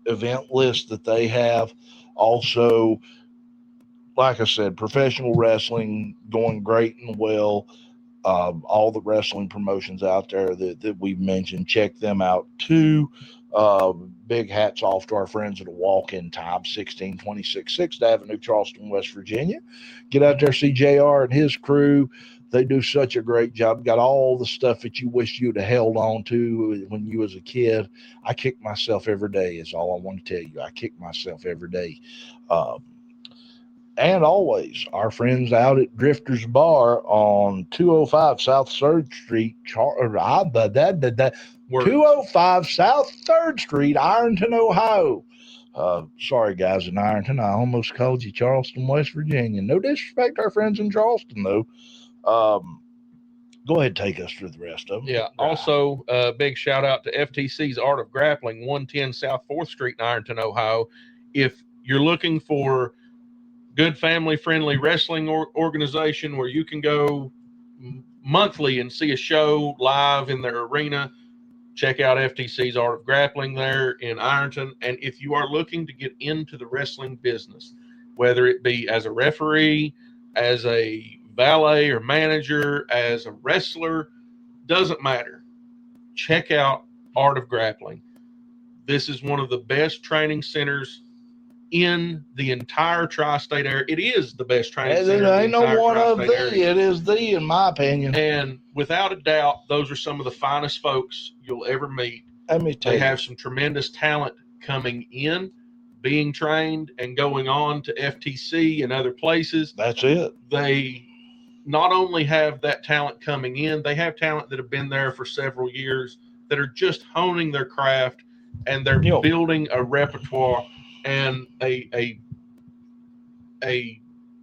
event list that they have. Also, like I said, professional wrestling going great and well. All the wrestling promotions out there that we've mentioned, check them out too. Big hats off to our friends at a Walk-In Time, 1626 6th Avenue, Charleston, West Virginia. Get out there, see JR and his crew. They do such a great job. Got all the stuff that you wish you'd have held on to when you was a kid. I kick myself every day is all I want to tell you. I kick myself every day. And always, our friends out at Drifter's Bar on 205 South 3rd Street, 205 South 3rd Street, Ironton, Ohio. Sorry, guys in Ironton. I almost called you Charleston, West Virginia. No disrespect to our friends in Charleston, though. Go ahead and take us through the rest of them. Yeah. Also, big shout out to FTC's Art of Grappling, 110 South 4th Street in Ironton, Ohio. If you're looking for good family-friendly wrestling organization where you can go monthly and see a show live in their arena, check out FTC's Art of Grappling there in Ironton. And if you are looking to get into the wrestling business, whether it be as a referee, as a valet or manager, as a wrestler, doesn't matter. Check out Art of Grappling. This is one of the best training centers in the entire tri-state area. It is the best training center. There ain't no one of the. Area. It is the, in my opinion. And without a doubt, those are some of the finest folks you'll ever meet. Let me tell you. They have some tremendous talent coming in, being trained, and going on to FTC and other places. That's it. They not only have that talent coming in, they have talent that have been there for several years that are just honing their craft, and they're building a repertoire and a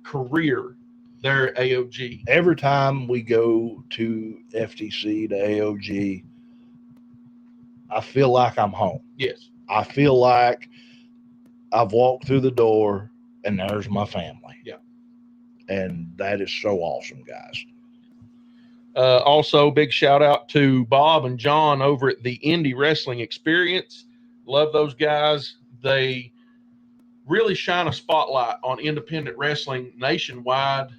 career there at AOG. Every time we go to FTC, to AOG, I feel like I'm home. Yes. I feel like I've walked through the door and there's my family. Yeah. And that is so awesome, guys. Also, big shout out to Bob and John over at the Indie Wrestling Experience. Love those guys. They really shine a spotlight on independent wrestling nationwide,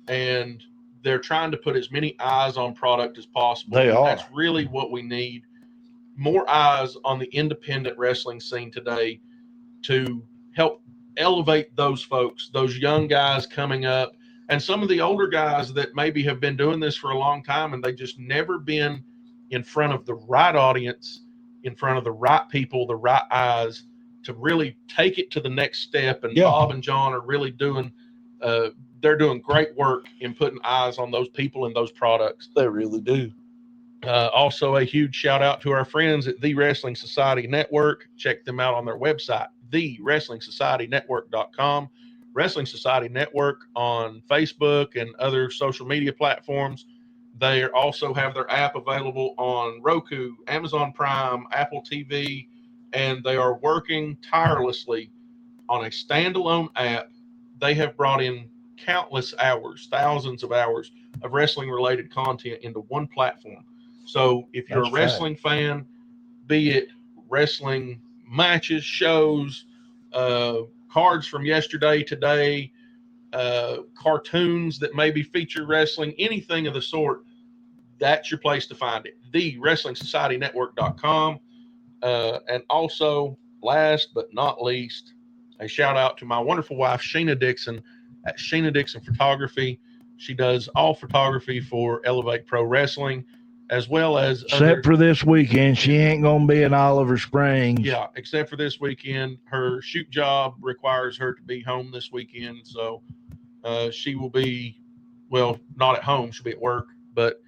and they're trying to put as many eyes on product as possible. They are. That's really what we need. More eyes on the independent wrestling scene today to help elevate those folks, those young guys coming up, and some of the older guys that maybe have been doing this for a long time and they just never been in front of the right audience, in front of the right people, the right eyes, to really take it to the next step. And Bob and John are really doing they're doing great work in putting eyes on those people and those products. They really do. Also, a huge shout out to our friends at the Wrestling Society Network. Check them out on their website, thewrestlingsocietynetwork.com. Wrestling Society Network on Facebook and other social media platforms. They also have their app available on Roku, Amazon Prime, Apple TV, and they are working tirelessly on a standalone app. They have brought in countless hours, thousands of hours of wrestling-related content into one platform. So if you're That's a wrestling fan, be it wrestling matches, shows, cards from yesterday, today, cartoons that maybe feature wrestling, anything of the sort, that's your place to find it. TheWrestlingSocietyNetwork.com. And also, last but not least, a shout out to my wonderful wife, Sheena Dixon, at Sheena Dixon Photography. She does all photography for Elevate Pro Wrestling, as well as except for this weekend. She ain't going to be in Oliver Springs. Yeah, except for this weekend. Her shoot job requires her to be home this weekend. So she will be, well, not at home. She'll be at work, but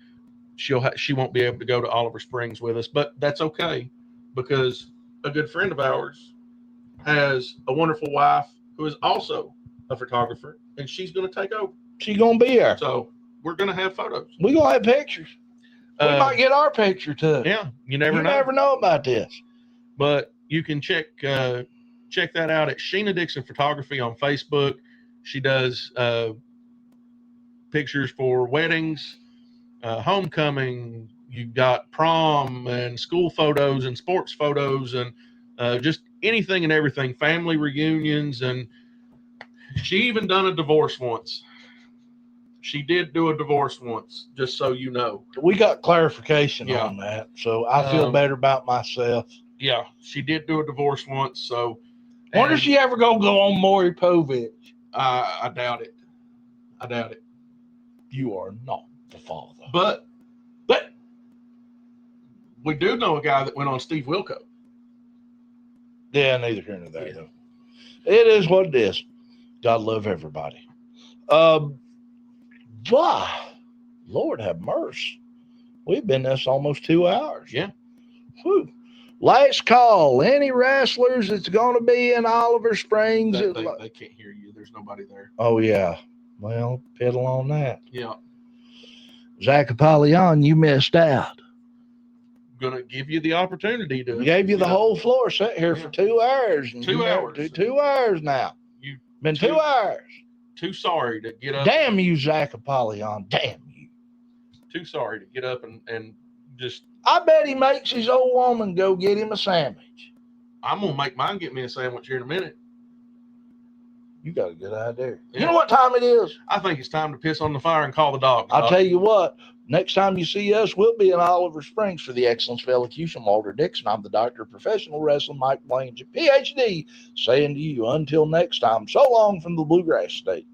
she won't be able to go to Oliver Springs with us. But that's okay, because a good friend of ours has a wonderful wife who is also a photographer, and she's going to take over. She's going to be here. So we're going to have photos. We're going to have pictures. We might get our picture too. Yeah, you never never know about this. But you can check that out at Sheena Dixon Photography on Facebook. She does pictures for weddings, homecoming. You've got prom and school photos and sports photos and just anything and everything, family reunions. And she even done a divorce once. She did do a divorce once, just so you know. We got clarification on that, so I feel better about myself. Yeah, she did do a divorce once. So, wonder if she ever go on Maury Povich. I doubt it. I doubt it. You are not the father. But we do know a guy that went on Steve Wilco. Yeah, neither here nor there, though. It is what it is. God love everybody. Lord have mercy. We've been this almost 2 hours. Yeah. Whew. Last call. Any wrestlers that's going to be in Oliver Springs? They can't hear you. There's nobody there. Oh, yeah. Well, piddle on that. Yeah. Zack Apollyon, you missed out. Going to give you the opportunity to. Gave you the whole floor. Sat here for 2 hours. And 2 hours. 2 hours now. You've been 2 hours. Too sorry to get up. Damn you, Zack Apollyon. Damn you. Too sorry to get up and just. I bet he makes his old woman go get him a sandwich. I'm going to make mine get me a sandwich here in a minute. You got a good idea. Yeah. You know what time it is? I think it's time to piss on the fire and call the dog. I'll tell you what. Next time you see us, we'll be in Oliver Springs for the Excellence of Elocution. Walter Dixon. I'm the Doctor of Professional Wrestling, Mike Blange, PhD, saying to you, until next time, so long from the Bluegrass State.